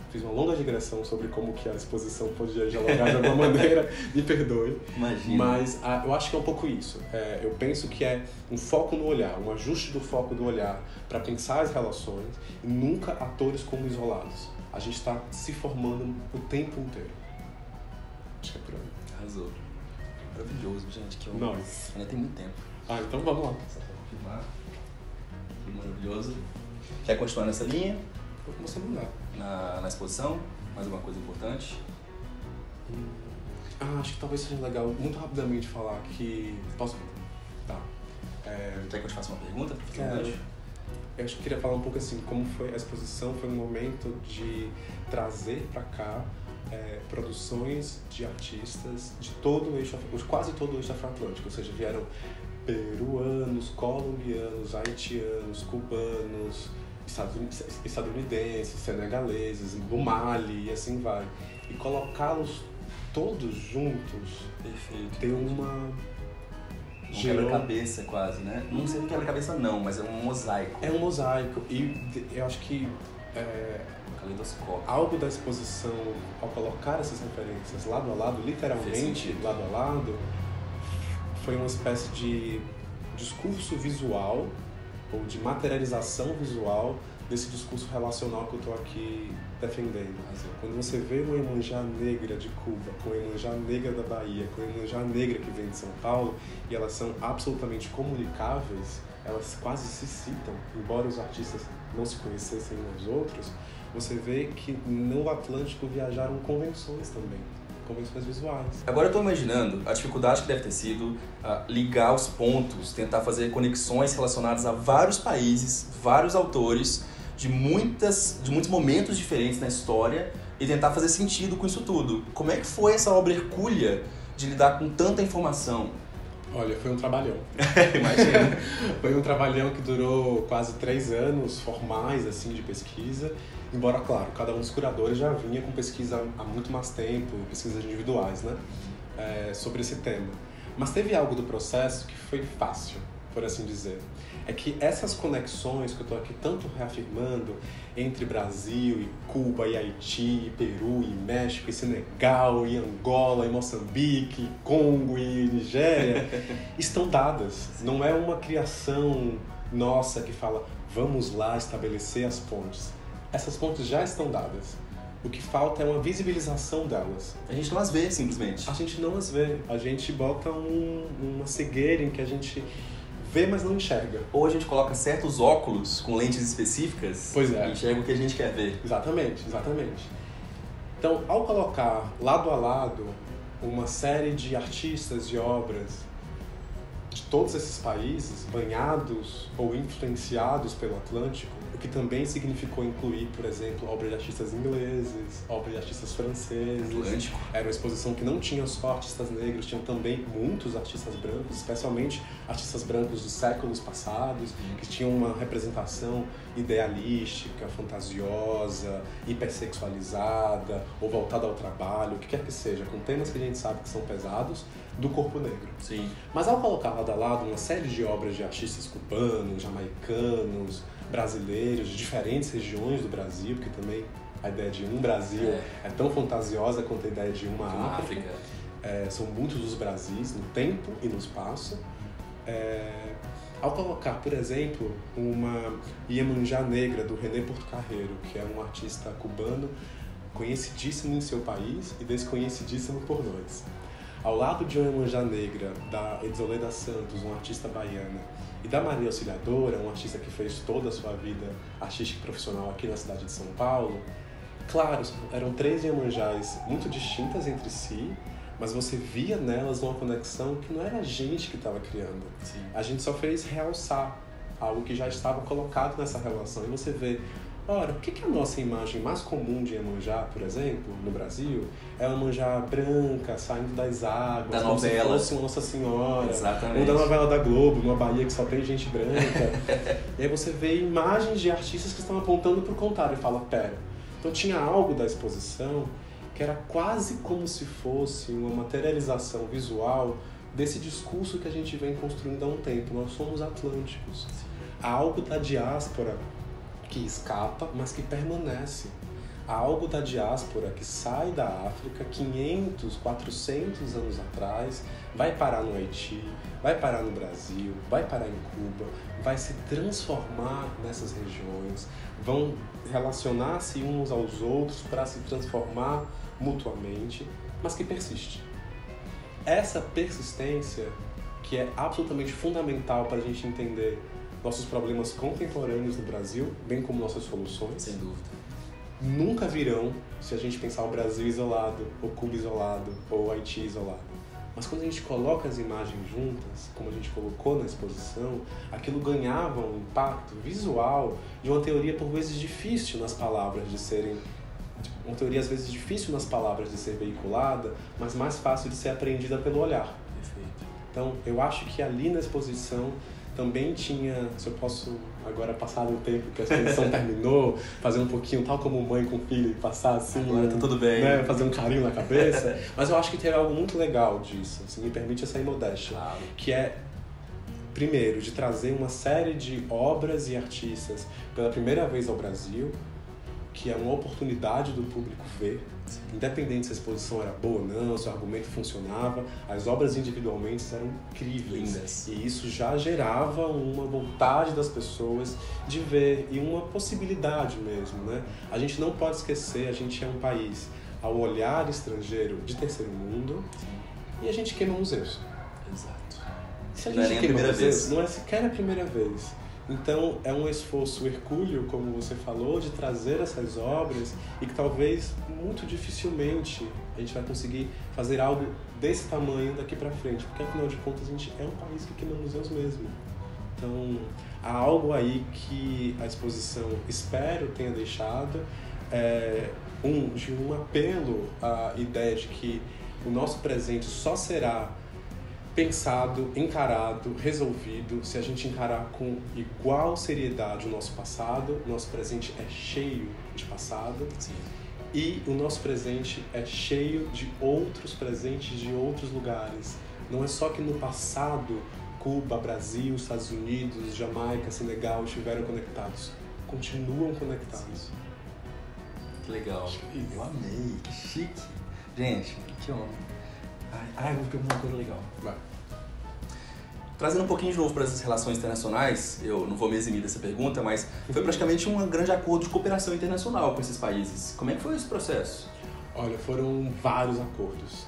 fiz uma longa digressão sobre como que a exposição podia dialogar de alguma maneira, me perdoe. Imagina. Mas eu acho que é um pouco isso. Eu penso que é um foco no olhar, um ajuste do foco do olhar para pensar as relações e nunca atores como isolados. A gente está se formando o tempo inteiro. Acho que é por aí. Arrasou. Maravilhoso, gente. Que Nós. Ainda tem muito tempo. Então vamos lá. Só para filmar. Que maravilhoso. Quer continuar nessa linha? Vou começar a mudar. Na exposição? Mais alguma coisa importante? Acho que talvez seja legal, muito rapidamente, falar que... Posso? Tá. Quer que eu te faça uma pergunta? Eu acho que queria falar um pouco assim, como foi a exposição, foi um momento de trazer para cá produções de artistas de todo o eixo, quase todo o eixo afro-atlântico, ou seja, vieram peruanos, colombianos, haitianos, cubanos, estadunidenses, senegaleses, do Mali e assim vai. E colocá-los todos juntos, perfeito, tem uma... quebra-cabeça quase, né? Não sei se quebra-cabeça não, mas é um mosaico. É um mosaico e eu acho que algo da exposição, ao colocar essas referências lado a lado, literalmente lado a lado, foi uma espécie de discurso visual ou de materialização visual desse discurso relacional que eu estou aqui defendendo. Quando você vê uma Iemanjá negra de Cuba, com uma Iemanjá negra da Bahia, com uma Iemanjá negra que vem de São Paulo, e elas são absolutamente comunicáveis, elas quase se citam, embora os artistas não se conhecessem uns aos outros, você vê que no Atlântico viajaram convenções também. Convenções visuais. Agora eu estou imaginando a dificuldade que deve ter sido ligar os pontos, tentar fazer conexões relacionadas a vários países, vários autores, de muitos momentos diferentes na história e tentar fazer sentido com isso tudo. Como é que foi essa obra hercúlea de lidar com tanta informação? Olha, foi um trabalhão. Imagina. Foi um trabalhão que durou quase 3 anos formais assim, de pesquisa. Embora, claro, cada um dos curadores já vinha com pesquisa há muito mais tempo, pesquisas individuais, né? Sobre esse tema. Mas teve algo do processo que foi fácil, por assim dizer. É que essas conexões que eu estou aqui tanto reafirmando entre Brasil e Cuba e Haiti, e Peru e México e Senegal e Angola e Moçambique, e Congo e Nigéria, estão dadas. Não é uma criação nossa que fala, vamos lá estabelecer as pontes. Essas pontes já estão dadas. O que falta é uma visibilização delas. A gente não as vê, simplesmente. A gente não as vê. A gente bota uma cegueira em que a gente vê, mas não enxerga. Ou a gente coloca certos óculos com lentes específicas e enxerga o que a gente quer ver. Exatamente, exatamente. Então, ao colocar lado a lado uma série de artistas e obras de todos esses países, banhados ou influenciados pelo Atlântico, o que também significou incluir, por exemplo, obras de artistas ingleses, obras de artistas franceses. Atlântico. Era uma exposição que não tinha só artistas negros, tinham também muitos artistas brancos, especialmente artistas brancos dos séculos passados, que tinham uma representação idealística, fantasiosa, hipersexualizada, ou voltada ao trabalho, o que quer que seja, com temas que a gente sabe que são pesados, do corpo negro. Sim. Mas ao colocar lado a lado uma série de obras de artistas cubanos, jamaicanos, brasileiros, de diferentes regiões do Brasil, porque também a ideia de um Brasil é tão fantasiosa quanto a ideia de uma África. São muitos os Brasis, no tempo e no espaço. Ao colocar, por exemplo, uma Iemanjá Negra, do René Portocarrero, que é um artista cubano conhecidíssimo em seu país e desconhecidíssimo por nós. Ao lado de uma Iemanjá Negra, da Edsoleda Santos, uma artista baiana, e da Maria Auxiliadora, uma artista que fez toda a sua vida artística e profissional aqui na cidade de São Paulo, claro, eram 3 Iemanjás muito distintas entre si, mas você via nelas uma conexão que não era a gente que estava criando. Sim. A gente só fez realçar algo que já estava colocado nessa relação. E você vê, ora, por que a nossa imagem mais comum de Iemanjá, por exemplo, no Brasil, é uma Iemanjá branca, saindo das águas, da como novela. se fosse uma Nossa Senhora. Exatamente. Ou da novela da Globo, numa Bahia que só tem gente branca. E aí você vê imagens de artistas que estão apontando para o contrário e fala, pera. Então tinha algo da exposição que era quase como se fosse uma materialização visual desse discurso que a gente vem construindo há um tempo. Nós somos atlânticos. Há algo da diáspora que escapa, mas que permanece. Há algo da diáspora que sai da África 500, 400 anos atrás, vai parar no Haiti, vai parar no Brasil, vai parar em Cuba, vai se transformar nessas regiões, vão relacionar-se uns aos outros para se transformar mutuamente, mas que persiste. Essa persistência, que é absolutamente fundamental para a gente entender nossos problemas contemporâneos no Brasil, bem como nossas soluções, sem dúvida, nunca virão se a gente pensar o Brasil isolado, ou Cuba isolado, ou Haiti isolado. Mas quando a gente coloca as imagens juntas, como a gente colocou na exposição, aquilo ganhava um impacto visual de uma teoria por vezes difícil nas palavras de serem... Uma teoria às vezes difícil nas palavras de ser veiculada, mas mais fácil de ser aprendida pelo olhar. Perfeito. Então, eu acho que ali na exposição também tinha, se eu posso agora passar no tempo que a exposição terminou, fazer um pouquinho tal como mãe com filho e passar assim, agora tá tudo bem, né, fazer um carinho na cabeça, mas eu acho que teve algo muito legal disso, assim, me permite essa imodéstia, claro. Que é, primeiro, de trazer uma série de obras e artistas pela primeira vez ao Brasil, que é uma oportunidade do público ver, independente se a exposição era boa ou não, se o argumento funcionava, as obras individualmente eram incríveis. Lindas. E isso já gerava uma vontade das pessoas de ver e uma possibilidade mesmo, né? A gente não pode esquecer, a gente é um país, ao olhar estrangeiro, de terceiro mundo, e a gente queima museus. Exato. Se a não é gente nem a queima primeira museus, vez. não é sequer a primeira vez. Então, é um esforço hercúleo, como você falou, de trazer essas obras e que talvez, muito dificilmente, a gente vai conseguir fazer algo desse tamanho daqui pra frente, porque, afinal de contas, a gente é um país que queima museus mesmo. Então, há algo aí que a exposição, espero, tenha deixado, de um apelo à ideia de que o nosso presente só será pensado, encarado, resolvido, se a gente encarar com igual seriedade o nosso passado. O nosso presente é cheio de passado. Sim. E o nosso presente é cheio de outros presentes de outros lugares. Não é só que no passado Cuba, Brasil, Estados Unidos, Jamaica, Senegal estiveram conectados. Continuam conectados. Que legal. Eu amei, que chique. Gente, que honra. Ai, vou pegar uma coisa legal. Vai. Trazendo um pouquinho de novo para essas relações internacionais, eu não vou me eximir dessa pergunta, mas foi praticamente um grande acordo de cooperação internacional com esses países. Como é que foi esse processo? Olha, foram vários acordos.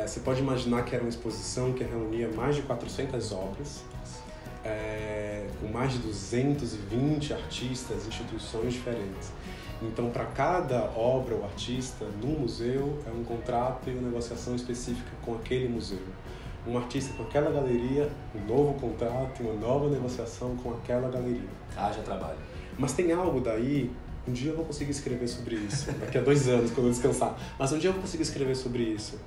Você pode imaginar que era uma exposição que reunia mais de 400 obras, com mais de 220 artistas, instituições diferentes. Então, para cada obra ou artista no museu, é um contrato e uma negociação específica com aquele museu. Um artista com aquela galeria, um novo contrato e uma nova negociação com aquela galeria. Haja trabalho. Mas tem algo daí, um dia eu vou conseguir escrever sobre isso, daqui a 2 anos, quando eu descansar, mas um dia eu vou conseguir escrever sobre isso.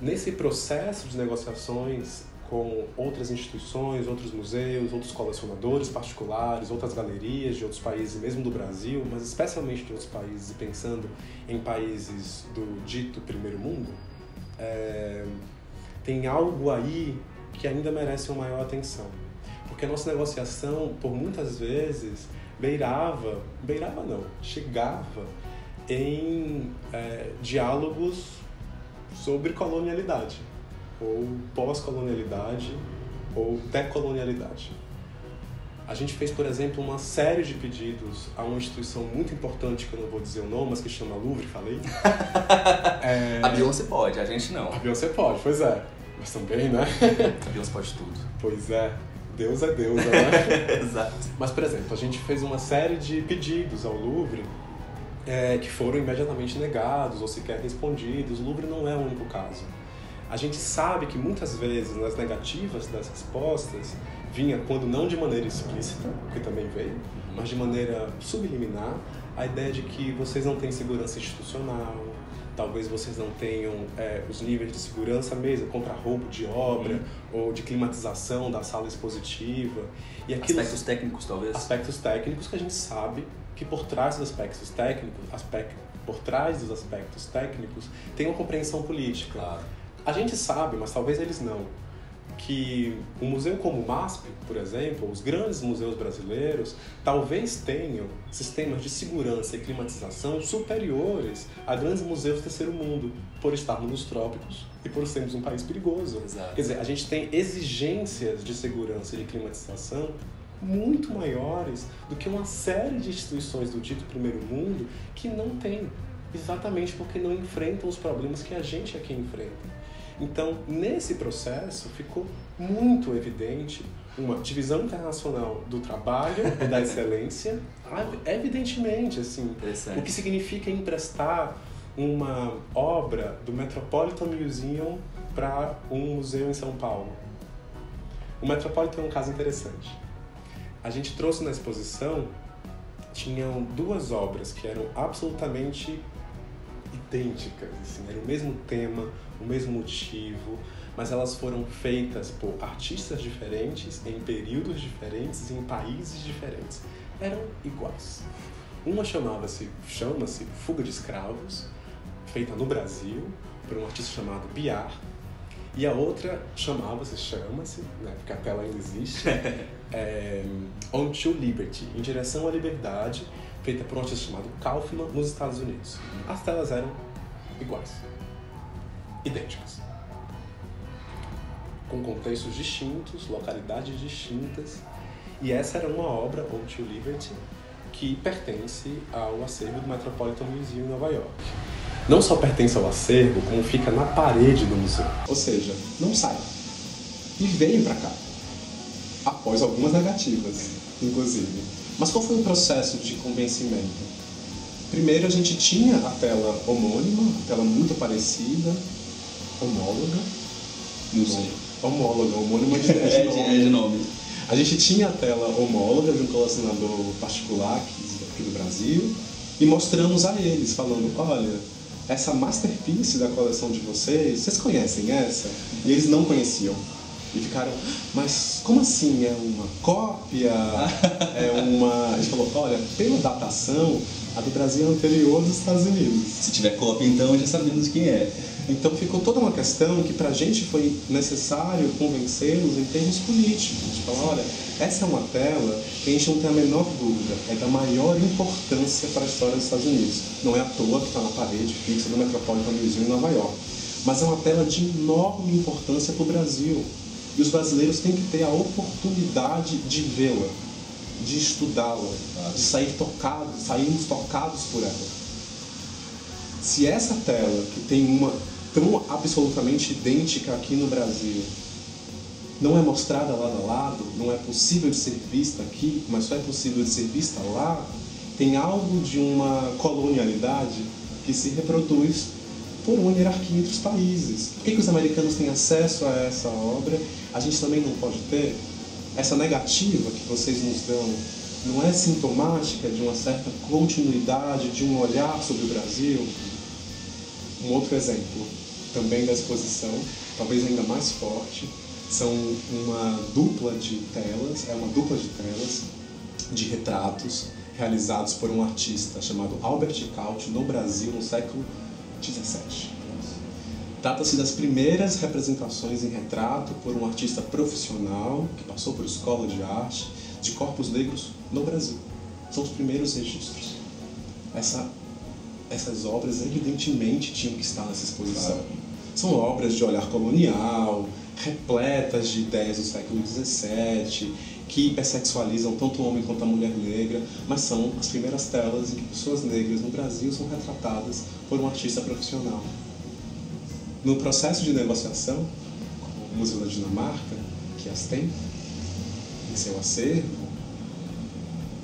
Nesse processo de negociações com outras instituições, outros museus, outros colecionadores particulares, outras galerias de outros países, mesmo do Brasil, mas especialmente de outros países, e pensando em países do dito primeiro mundo, tem algo aí que ainda merece uma maior atenção. Porque a nossa negociação, por muitas vezes, chegava em diálogos sobre colonialidade, ou pós-colonialidade, ou decolonialidade. A gente fez, por exemplo, uma série de pedidos a uma instituição muito importante, que eu não vou dizer o nome, mas que chama Louvre, falei? A Beyoncé pode, a gente não. A Beyoncé pode, pois é. Mas também, né? A Beyoncé pode tudo. Pois é. Deus é Deus, né? Exato. Mas, por exemplo, a gente fez uma série de pedidos ao Louvre que foram imediatamente negados ou sequer respondidos. O Louvre não é o único caso. A gente sabe que muitas vezes nas negativas das respostas vinha, quando não de maneira explícita, que também veio, mas de maneira subliminar, a ideia de que vocês não têm segurança institucional, talvez vocês não tenham os níveis de segurança mesmo, contra roubo de obra ou de climatização da sala expositiva. E aspectos técnicos, talvez? Aspectos técnicos que a gente sabe que por trás dos aspectos técnicos tem uma compreensão política. Claro. A gente sabe, mas talvez eles não, que um museu como o MASP, por exemplo, os grandes museus brasileiros, talvez tenham sistemas de segurança e climatização superiores a grandes museus do terceiro mundo, por estarmos nos trópicos e por sermos um país perigoso. Exato. Quer dizer, a gente tem exigências de segurança e de climatização muito maiores do que uma série de instituições do dito primeiro mundo que não tem, exatamente porque não enfrentam os problemas que a gente aqui enfrenta. Então, nesse processo, ficou muito evidente uma divisão internacional do trabalho e da excelência, evidentemente, assim, o que significa emprestar uma obra do Metropolitan Museum para um museu em São Paulo. O Metropolitan é um caso interessante. A gente trouxe na exposição, tinham 2 obras que eram absolutamente idênticas, assim, era o mesmo tema, o mesmo motivo, mas elas foram feitas por artistas diferentes, em períodos diferentes, em países diferentes. Eram iguais. Uma chama-se Fuga de Escravos, feita no Brasil, por um artista chamado Biar, e a outra chama-se, né, porque a tela ainda existe, On to Liberty, Em Direção à Liberdade, feita por um artista chamado Kaufman, nos Estados Unidos. As telas eram iguais, idênticas, com contextos distintos, localidades distintas, e essa era uma obra, On to Liberty, que pertence ao acervo do Metropolitan Museum em Nova York. Não só pertence ao acervo, como fica na parede do museu. Ou seja, não sai. E veio para cá, após algumas negativas, inclusive. Mas qual foi o processo de convencimento? Primeiro a gente tinha a tela homônima, a tela muito parecida, homóloga. Não sei. Homóloga, homônima de nome. A gente tinha a tela homóloga de um colecionador particular aqui do Brasil e mostramos a eles, falando, olha, essa masterpiece da coleção de vocês conhecem essa? E eles não conheciam. E ficaram, mas como assim? É uma cópia? A gente falou, olha, pela datação, a do Brasil é anterior dos Estados Unidos. Se tiver cópia, então, já sabemos quem é. Então ficou toda uma questão que para a gente foi necessário convencê-los em termos políticos. De falar, olha, essa é uma tela que a gente não tem a menor dúvida, é da maior importância para a história dos Estados Unidos. Não é à toa que está na parede fixa do Metropolitan Museum em Nova York. Mas é uma tela de enorme importância para o Brasil. E os brasileiros têm que ter a oportunidade de vê-la, de estudá-la, de sairmos tocados por ela. Se essa tela, que tem uma tão absolutamente idêntica aqui no Brasil, não é mostrada lado a lado, não é possível de ser vista aqui, mas só é possível de ser vista lá, tem algo de uma colonialidade que se reproduz por uma hierarquia entre os países. Por que os americanos têm acesso a essa obra? A gente também não pode ter? Essa negativa que vocês nos dão não é sintomática de uma certa continuidade, de um olhar sobre o Brasil? Um outro exemplo, também da exposição, talvez ainda mais forte, são uma dupla de telas, de retratos realizados por um artista chamado Albert Caut no Brasil no século XVII. Trata-se das primeiras representações em retrato por um artista profissional que passou por escola de arte de corpos negros no Brasil. São os primeiros registros. Essas obras evidentemente tinham que estar nessa exposição. São obras de olhar colonial, repletas de ideias do século XVII, que hipersexualizam tanto o homem quanto a mulher negra, mas são as primeiras telas em que pessoas negras no Brasil são retratadas por um artista profissional. No processo de negociação com o Museu da Dinamarca, que as tem em seu acervo,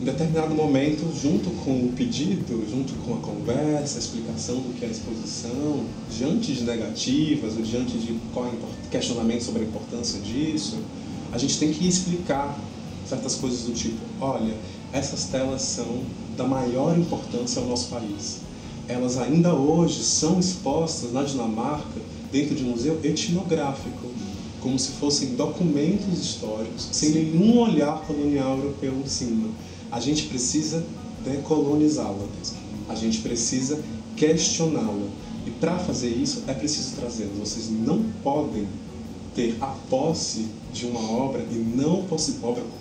em determinado momento, junto com o pedido, junto com a conversa, a explicação do que é a exposição, diante de negativas ou diante de questionamento sobre a importância disso, a gente tem que explicar certas coisas do tipo, olha, essas telas são da maior importância ao nosso país. Elas ainda hoje são expostas na Dinamarca dentro de um museu etnográfico, como se fossem documentos históricos, sem nenhum olhar colonial europeu em cima. A gente precisa decolonizá-la, a gente precisa questioná-la. E para fazer isso é preciso trazer. Vocês não podem ter a posse de uma obra e não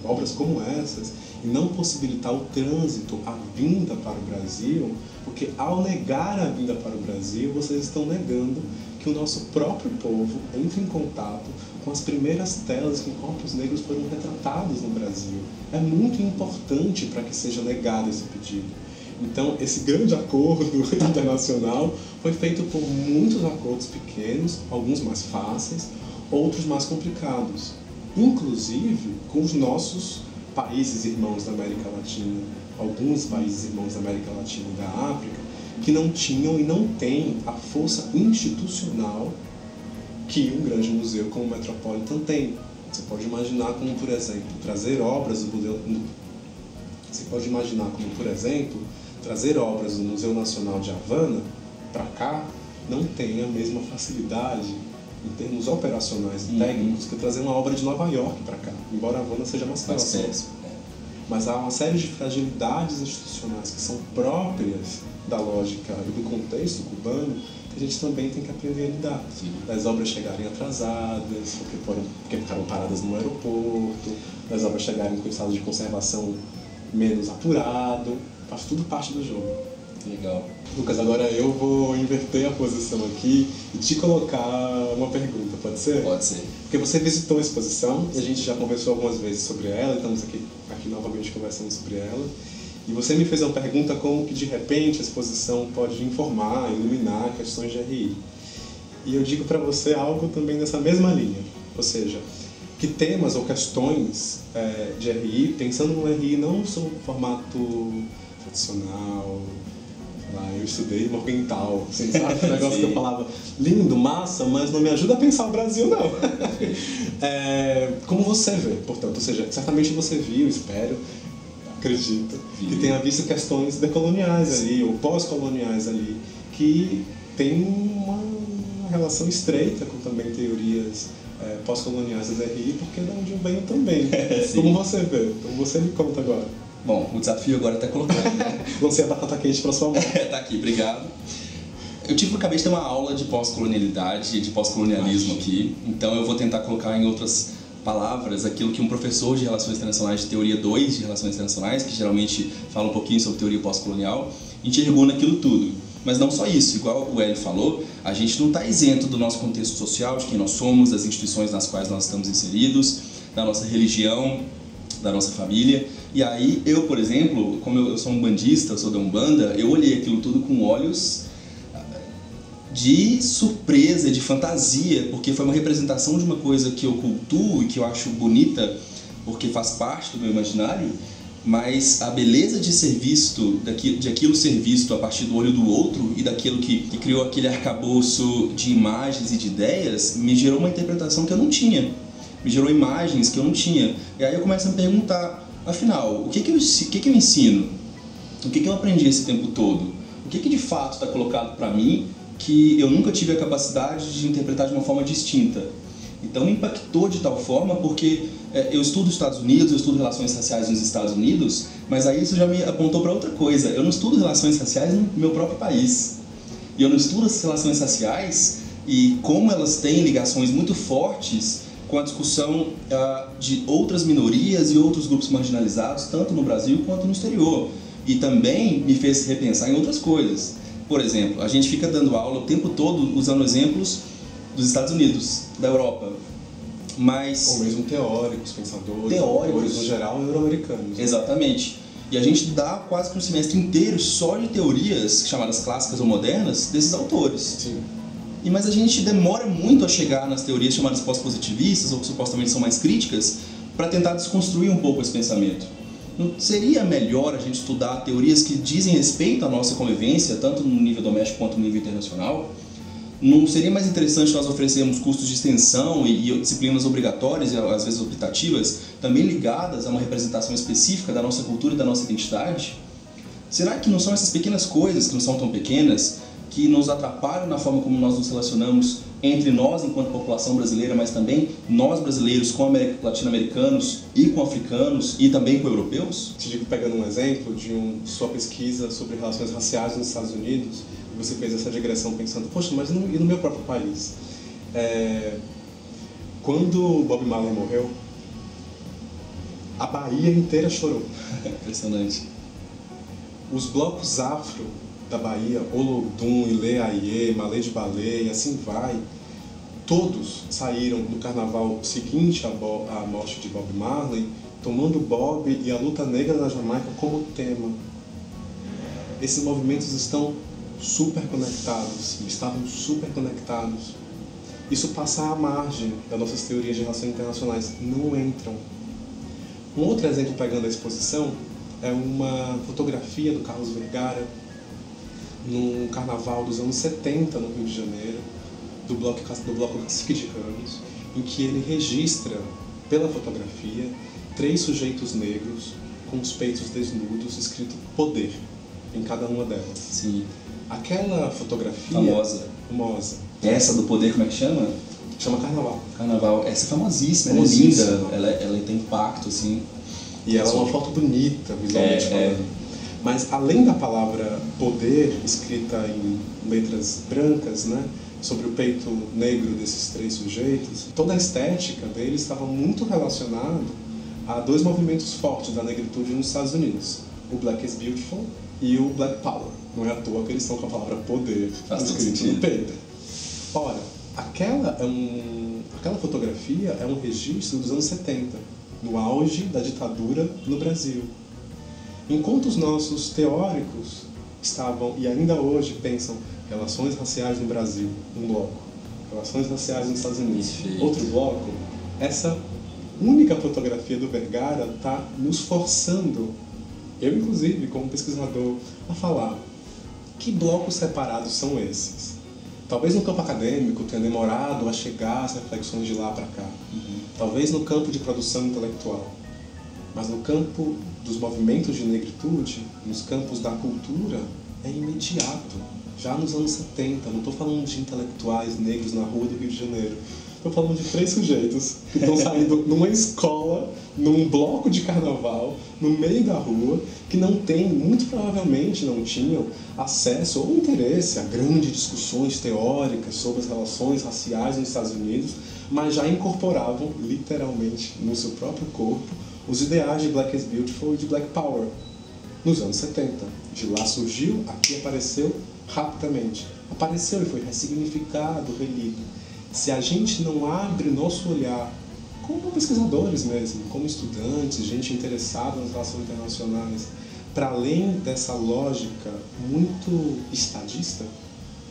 obras como essas e não possibilitar o trânsito, a vinda para o Brasil, porque ao negar a vinda para o Brasil, vocês estão negando que o nosso próprio povo entre em contato com as primeiras telas que corpos negros foram retratados no Brasil. É muito importante para que seja negado esse pedido. Então, esse grande acordo internacional foi feito por muitos acordos pequenos, alguns mais fáceis, outros mais complicados, inclusive com os nossos países irmãos da América Latina, alguns países irmãos da América Latina e da África, que não tinham e não têm a força institucional que um grande museu como o Metropolitan tem. Você pode imaginar como, por exemplo, trazer obras do Museu Nacional de Havana para cá não tem a mesma facilidade em termos operacionais e técnicos que trazer uma obra de Nova York para cá, embora a Havana seja mais próxima. Mas há uma série de fragilidades institucionais que são próprias da lógica e do contexto cubano que a gente também tem que aprender a lidar. Das obras chegarem atrasadas, porque ficaram paradas no aeroporto, das obras chegarem com estado de conservação menos apurado, faz tudo parte do jogo. Legal. Lucas, agora eu vou inverter a posição aqui e te colocar uma pergunta, pode ser? Pode ser. Porque você visitou a exposição e a gente já conversou algumas vezes sobre ela, estamos aqui novamente conversando sobre ela. E você me fez uma pergunta como que de repente a exposição pode informar, iluminar questões de RI. E eu digo para você algo também nessa mesma linha, ou seja, que temas ou questões de RI, pensando no RI não no seu formato tradicional, eu estudei Morgenthau, assim, sabe? O negócio que eu falava, lindo, massa, mas não me ajuda a pensar o Brasil, não. Como você vê, portanto, ou seja, certamente você viu, espero, acredito, que tenha visto questões decoloniais ali, ou pós-coloniais ali, que tem uma relação estreita com também teorias pós-coloniais da RI, porque é de onde eu venho também. Como você vê? Como você me conta agora? Bom, o desafio agora está colocando, né? Lancei a batata quente para sua mão. Tá aqui, obrigado. Eu acabei de ter uma aula de pós-colonialidade e de pós-colonialismo aqui, então eu vou tentar colocar em outras palavras aquilo que um professor de Relações Internacionais, de Teoria 2 de Relações Internacionais, que geralmente fala um pouquinho sobre teoria pós-colonial, enxergou naquilo tudo. Mas não só isso, igual o Hélio falou, a gente não está isento do nosso contexto social, de quem nós somos, das instituições nas quais nós estamos inseridos, da nossa religião, da nossa família. E aí eu, por exemplo, como eu sou um bandista, eu sou da Umbanda, eu olhei aquilo tudo com olhos de surpresa, de fantasia, porque foi uma representação de uma coisa que eu cultuo e que eu acho bonita, porque faz parte do meu imaginário, mas a beleza de ser visto, de aquilo ser visto a partir do olho do outro e daquilo que criou aquele arcabouço de imagens e de ideias, me gerou uma interpretação que eu não tinha, me gerou imagens que eu não tinha. E aí eu começo a me perguntar, afinal, o que eu ensino? O que eu aprendi esse tempo todo? O que de fato está colocado para mim que eu nunca tive a capacidade de interpretar de uma forma distinta? Então me impactou de tal forma porque eu estudo os Estados Unidos, eu estudo relações raciais nos Estados Unidos, mas aí isso já me apontou para outra coisa. Eu não estudo relações raciais no meu próprio país. E eu não estudo as relações raciais e como elas têm ligações muito fortes com a discussão de outras minorias e outros grupos marginalizados, tanto no Brasil quanto no exterior. E também me fez repensar em outras coisas. Por exemplo, a gente fica dando aula o tempo todo usando exemplos dos Estados Unidos, da Europa, mas... Ou mesmo teóricos, autores no geral, euro-americanos. Exatamente. E a gente dá quase que um semestre inteiro só de teorias, chamadas clássicas ou modernas, desses autores. Sim. Mas a gente demora muito a chegar nas teorias chamadas pós-positivistas, ou que supostamente são mais críticas, para tentar desconstruir um pouco esse pensamento. Não seria melhor a gente estudar teorias que dizem respeito à nossa convivência, tanto no nível doméstico quanto no nível internacional? Não seria mais interessante nós oferecermos cursos de extensão e disciplinas obrigatórias e às vezes optativas, também ligadas a uma representação específica da nossa cultura e da nossa identidade? Será que não são essas pequenas coisas, que não são tão pequenas, que nos atrapalham na forma como nós nos relacionamos entre nós enquanto população brasileira, mas também nós brasileiros com latino-americanos e com africanos e também com europeus? Te digo, pegando um exemplo de sua pesquisa sobre relações raciais nos Estados Unidos, você fez essa digressão pensando, poxa, mas e no meu próprio país? Quando Bob Marley morreu, a Bahia inteira chorou. Impressionante. Os blocos afro da Bahia, Olodum, Ilê Aie, Malê de Balé e assim vai, todos saíram no carnaval seguinte à morte de Bob Marley, tomando Bob e a luta negra na Jamaica como tema. Esses movimentos estão super conectados, estavam super conectados. Isso passa à margem das nossas teorias de relações internacionais, não entram. Um outro exemplo pegando a exposição é uma fotografia do Carlos Vergara num carnaval dos anos 70 no Rio de Janeiro, do bloco Cacique de Ramos, em que ele registra, pela fotografia, 3 sujeitos negros com os peitos desnudos, escrito poder em cada uma delas. Sim. Aquela fotografia... Famosa. Essa do poder, como é que chama? Chama Carnaval. Carnaval. Essa é famosíssima, ela é linda, ela tem impacto, assim. E ela é uma foto bonita, visualmente falando. Mas além da palavra poder, escrita em letras brancas, né, sobre o peito negro desses 3 sujeitos, toda a estética deles estava muito relacionada a 2 movimentos fortes da negritude nos Estados Unidos. O Black is Beautiful e o Black Power. Não é à toa que eles estão com a palavra poder escrito no peito. Ora, aquela fotografia é um registro dos anos 70, no auge da ditadura no Brasil. Enquanto os nossos teóricos estavam, e ainda hoje pensam, relações raciais no Brasil, um bloco, relações raciais nos Estados Unidos, outro bloco, essa única fotografia do Vergara está nos forçando, eu inclusive como pesquisador, a falar que blocos separados são esses. Talvez no campo acadêmico tenha demorado a chegar às reflexões de lá para cá. Talvez no campo de produção intelectual. Mas no campo dos movimentos de negritude, nos campos da cultura, é imediato. Já nos anos 70, não estou falando de intelectuais negros na rua do Rio de Janeiro. Estou falando de 3 sujeitos que estão saindo numa escola, num bloco de carnaval, no meio da rua, que não tem, muito provavelmente não tinham acesso ou interesse a grandes discussões teóricas sobre as relações raciais nos Estados Unidos, mas já incorporavam, literalmente, no seu próprio corpo, os ideais de Black is Beautiful e de Black Power, nos anos 70. De lá surgiu, aqui apareceu rapidamente. Apareceu e foi ressignificado, relido. Se a gente não abre nosso olhar, como pesquisadores mesmo, como estudantes, gente interessada nas relações internacionais, para além dessa lógica muito estadista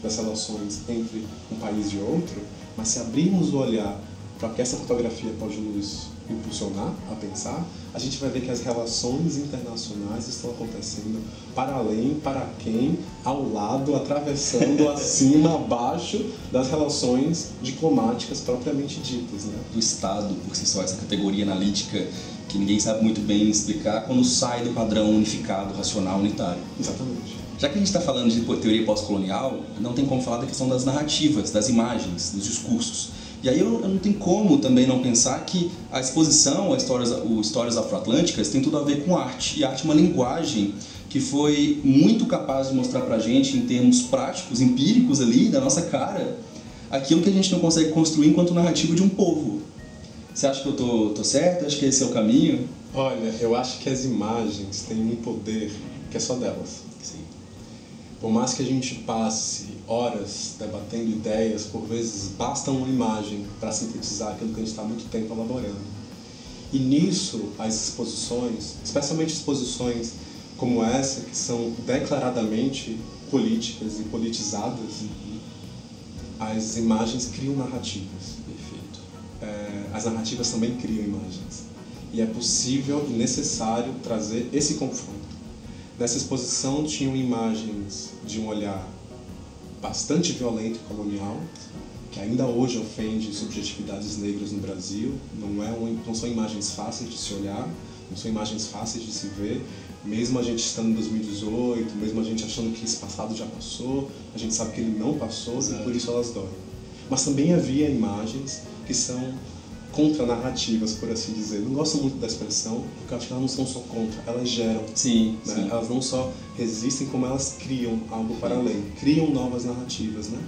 das relações entre um país e outro, mas se abrirmos o olhar para o que essa fotografia pode nos impulsionar a pensar, a gente vai ver que as relações internacionais estão acontecendo para além, para quem, ao lado, atravessando, acima, abaixo das relações diplomáticas propriamente ditas, né? Do Estado, por si só, essa categoria analítica que ninguém sabe muito bem explicar quando sai do padrão unificado, racional, unitário. Exatamente. Já que a gente está falando de teoria pós-colonial, não tem como falar da questão das narrativas, das imagens, dos discursos. E aí eu não tenho como também não pensar que a exposição, o Histórias Afroatlânticas, tem tudo a ver com arte. E arte é uma linguagem que foi muito capaz de mostrar pra gente, em termos práticos, empíricos ali, da nossa cara, aquilo que a gente não consegue construir enquanto narrativa de um povo. Você acha que eu tô certo? Acho que esse é o caminho? Olha, eu acho que as imagens têm um poder que é só delas. Sim. Por mais que a gente passe horas debatendo ideias, por vezes basta uma imagem para sintetizar aquilo que a gente está há muito tempo elaborando. E nisso, as exposições, especialmente exposições como essa, que são declaradamente políticas e politizadas, as imagens criam narrativas. Perfeito. As narrativas também criam imagens. E é possível e necessário trazer esse confronto. Nessa exposição tinham imagens de um olhar bastante violento e colonial, que ainda hoje ofende subjetividades negras no Brasil. Não são imagens fáceis de se olhar, não são imagens fáceis de se ver. Mesmo a gente estando em 2018, mesmo a gente achando que esse passado já passou, a gente sabe que ele não passou. Exato. E por isso elas doem. Mas também havia imagens que são contranarrativas, por assim dizer. Não gosto muito da expressão, porque eu acho que elas não são só contra, elas geram. Sim, né? sim. Elas não só resistem, como elas criam algo para além, criam novas narrativas, né?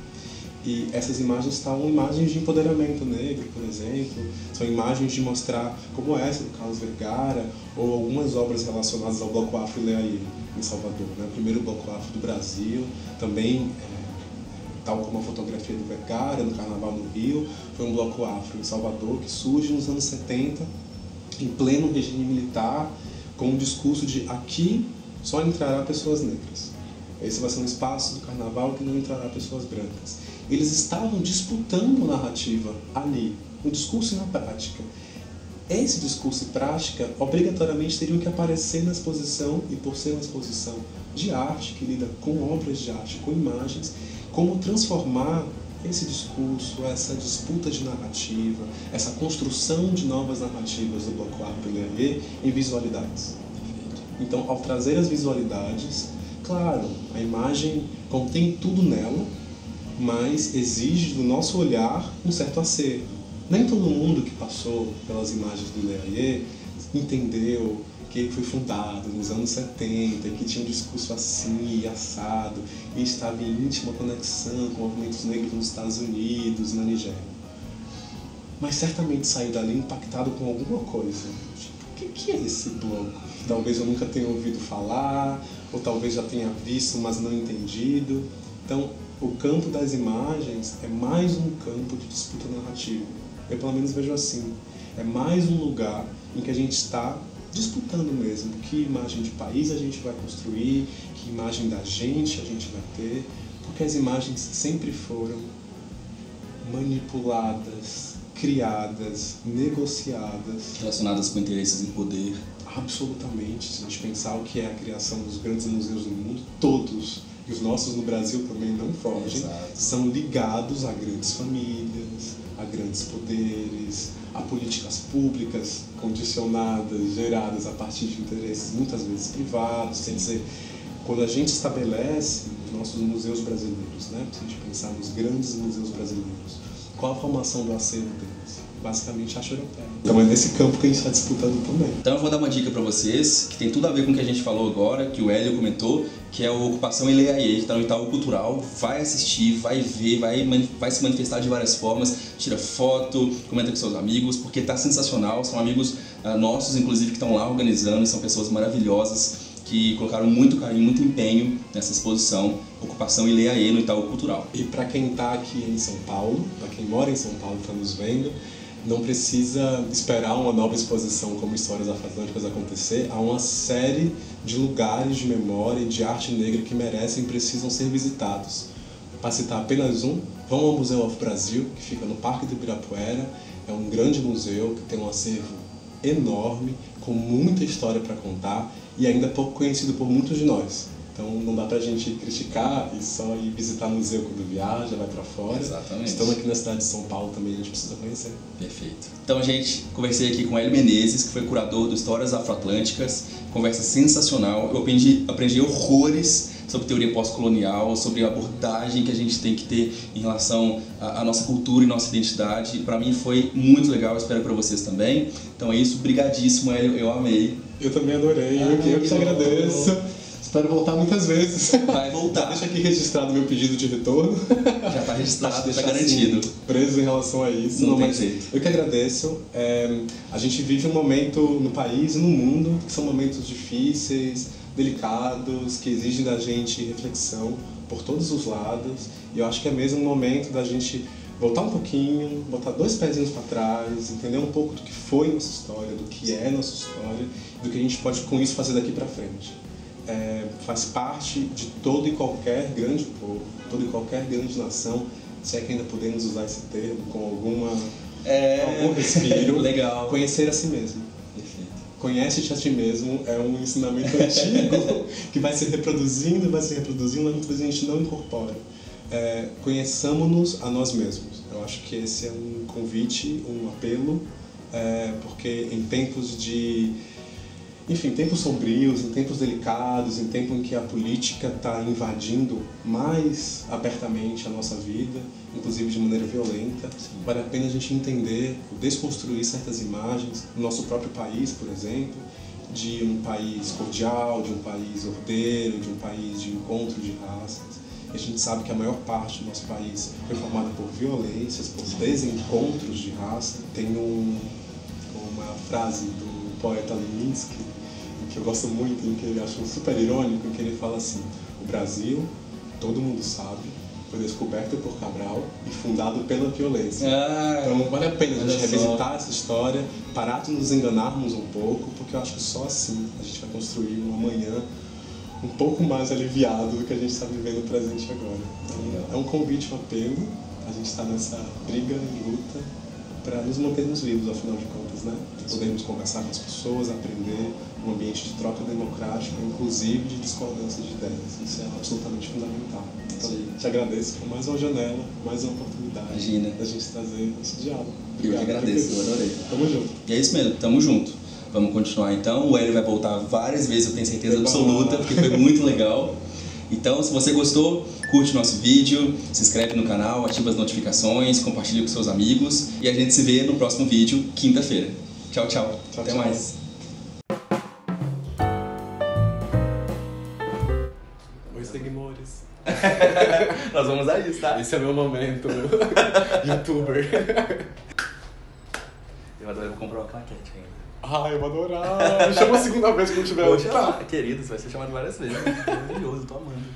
E essas imagens são imagens de empoderamento negro, por exemplo, são imagens de mostrar, como essa do Carlos Vergara, ou algumas obras relacionadas ao Bloco Afro Leaie, em Salvador, né? O primeiro Bloco Afro do Brasil, também tal como a fotografia do Vergara, no Carnaval no Rio, foi um bloco afro em Salvador que surge nos anos 70, em pleno regime militar, com um discurso de aqui só entrará pessoas negras. Esse vai ser um espaço do Carnaval que não entrará pessoas brancas. Eles estavam disputando narrativa ali, no discurso e na prática. Esse discurso e prática obrigatoriamente teriam que aparecer na exposição, e por ser uma exposição de arte, que lida com obras de arte, com imagens, como transformar esse discurso, essa disputa de narrativa, essa construção de novas narrativas do Bloco Afro Leaie em visualidades. Então, ao trazer as visualidades, claro, a imagem contém tudo nela, mas exige do nosso olhar um certo acervo. Nem todo mundo que passou pelas imagens do Leaie entendeu que ele foi fundado nos anos 70, que tinha um discurso assim e assado, e estava em íntima conexão com movimentos negros nos Estados Unidos, na Nigéria. Mas certamente saiu dali impactado com alguma coisa. Tipo, o que é esse bloco? Talvez eu nunca tenha ouvido falar, ou talvez já tenha visto, mas não entendido. Então, o campo das imagens é mais um campo de disputa narrativa. Eu pelo menos vejo assim. É mais um lugar em que a gente está disputando mesmo que imagem de país a gente vai construir, que imagem da gente a gente vai ter, porque as imagens sempre foram manipuladas, criadas, negociadas. Relacionadas com interesses em poder. Absolutamente. Se a gente pensar o que é a criação dos grandes museus do mundo, todos, e os nossos no Brasil também não fogem, exato, são ligados a grandes famílias, a grandes poderes, a políticas públicas condicionadas, geradas a partir de interesses muitas vezes privados. Quer dizer, quando a gente estabelece os nossos museus brasileiros, né, se a gente pensar nos grandes museus brasileiros, qual a formação do acervo deles? Basicamente afro-europeia. Então é nesse campo que a gente está disputando também. Então eu vou dar uma dica para vocês, que tem tudo a ver com o que a gente falou agora, que o Hélio comentou, que é o Ocupação Ileaê, que está no Itaú Cultural. Vai assistir, vai ver, vai se manifestar de várias formas, tira foto, comenta com seus amigos, porque está sensacional. São amigos nossos, inclusive, que estão lá organizando, são pessoas maravilhosas, que colocaram muito carinho, muito empenho nessa exposição Ocupação Ileaê no Itaú Cultural. E para quem está aqui em São Paulo, para quem mora em São Paulo e está nos vendo, não precisa esperar uma nova exposição como Histórias Afroatlânticas acontecer. Há uma série de lugares de memória e de arte negra que merecem e precisam ser visitados. Para citar apenas um, vão ao Museu Afro-Brasil, que fica no Parque do Ibirapuera. É um grande museu que tem um acervo enorme, com muita história para contar e ainda pouco conhecido por muitos de nós. Então não dá pra gente criticar e só ir visitar museu quando viaja, vai pra fora. Exatamente. Estando aqui na cidade de São Paulo também a gente precisa conhecer. Perfeito. Então, gente, conversei aqui com o Hélio Menezes, que foi curador do Histórias Afroatlânticas. Conversa sensacional. Eu aprendi horrores sobre teoria pós-colonial, sobre a abordagem que a gente tem que ter em relação à nossa cultura e nossa identidade. Para mim foi muito legal, espero para vocês também. Então é isso, brigadíssimo, Hélio, eu amei. Eu também adorei, eu que te agradeço. Espero voltar muitas vezes. Vai voltar. Deixa aqui registrado meu pedido de retorno. Já está registrado, está Assim, garantido. preso em relação a isso. Não tem mas jeito. eu que agradeço. A gente vive um momento no país e no mundo que são momentos difíceis, delicados, que exigem da gente reflexão por todos os lados. E eu acho que é mesmo o momento da gente voltar um pouquinho, botar 2 pezinhos para trás, entender um pouco do que foi nossa história, do que é nossa história, do que a gente pode com isso fazer daqui para frente. Faz parte de todo e qualquer grande povo, toda e qualquer grande nação, se é que ainda podemos usar esse termo com algum respiro. Legal. Conhecer a si mesmo. Perfeito. Conhece-te a ti mesmo é um ensinamento antigo que vai se reproduzindo, mas muitas vezes a gente não incorpora. Conheçamos-nos a nós mesmos. Eu acho que esse é um convite, um apelo, porque em tempos tempos sombrios, em tempos delicados, em tempo em que a política está invadindo mais abertamente a nossa vida, inclusive de maneira violenta, vale a pena a gente entender, desconstruir certas imagens do nosso próprio país, por exemplo, de um país cordial, de um país ordeiro, de um país de encontro de raças. A gente sabe que a maior parte do nosso país foi formada por violências, por desencontros de raça. Tem uma frase do poeta Leminski, que eu gosto muito, em que ele acha super irônico, em que ele fala assim: o Brasil, todo mundo sabe, foi descoberto por Cabral e fundado pela violência. Então vale a pena a gente revisitar essa história, parar de nos enganarmos um pouco, porque eu acho que só assim a gente vai construir um amanhã um pouco mais aliviado do que a gente está vivendo no presente agora. Então, é um convite, um apelo, a gente está nessa briga e luta para nos mantermos vivos, afinal de contas, né? Podemos conversar com as pessoas, aprender um ambiente de troca democrática, inclusive de discordância de ideias. Isso é absolutamente fundamental. Então, te agradeço por mais uma janela, mais uma oportunidade da gente trazer esse diálogo. Obrigado, eu que agradeço, eu adorei. Tamo junto. E é isso mesmo, tamo junto. Vamos continuar então. O Hélio vai voltar várias vezes, eu tenho certeza absoluta, porque foi muito legal. Então, se você gostou, curte nosso vídeo, se inscreve no canal, ativa as notificações, compartilha com seus amigos e a gente se vê no próximo vídeo, quinta-feira. Tchau, tchau. Até mais. Oi, seguidores. Nós vamos usar isso, tá? Esse é meu momento, youtuber. Eu vou comprar uma claquete ainda. Ai, eu vou adorar. Chama a segunda vez que eu tiver. Vou chamar, querido, você vai ser chamado várias vezes. Maravilhoso, eu tô amando.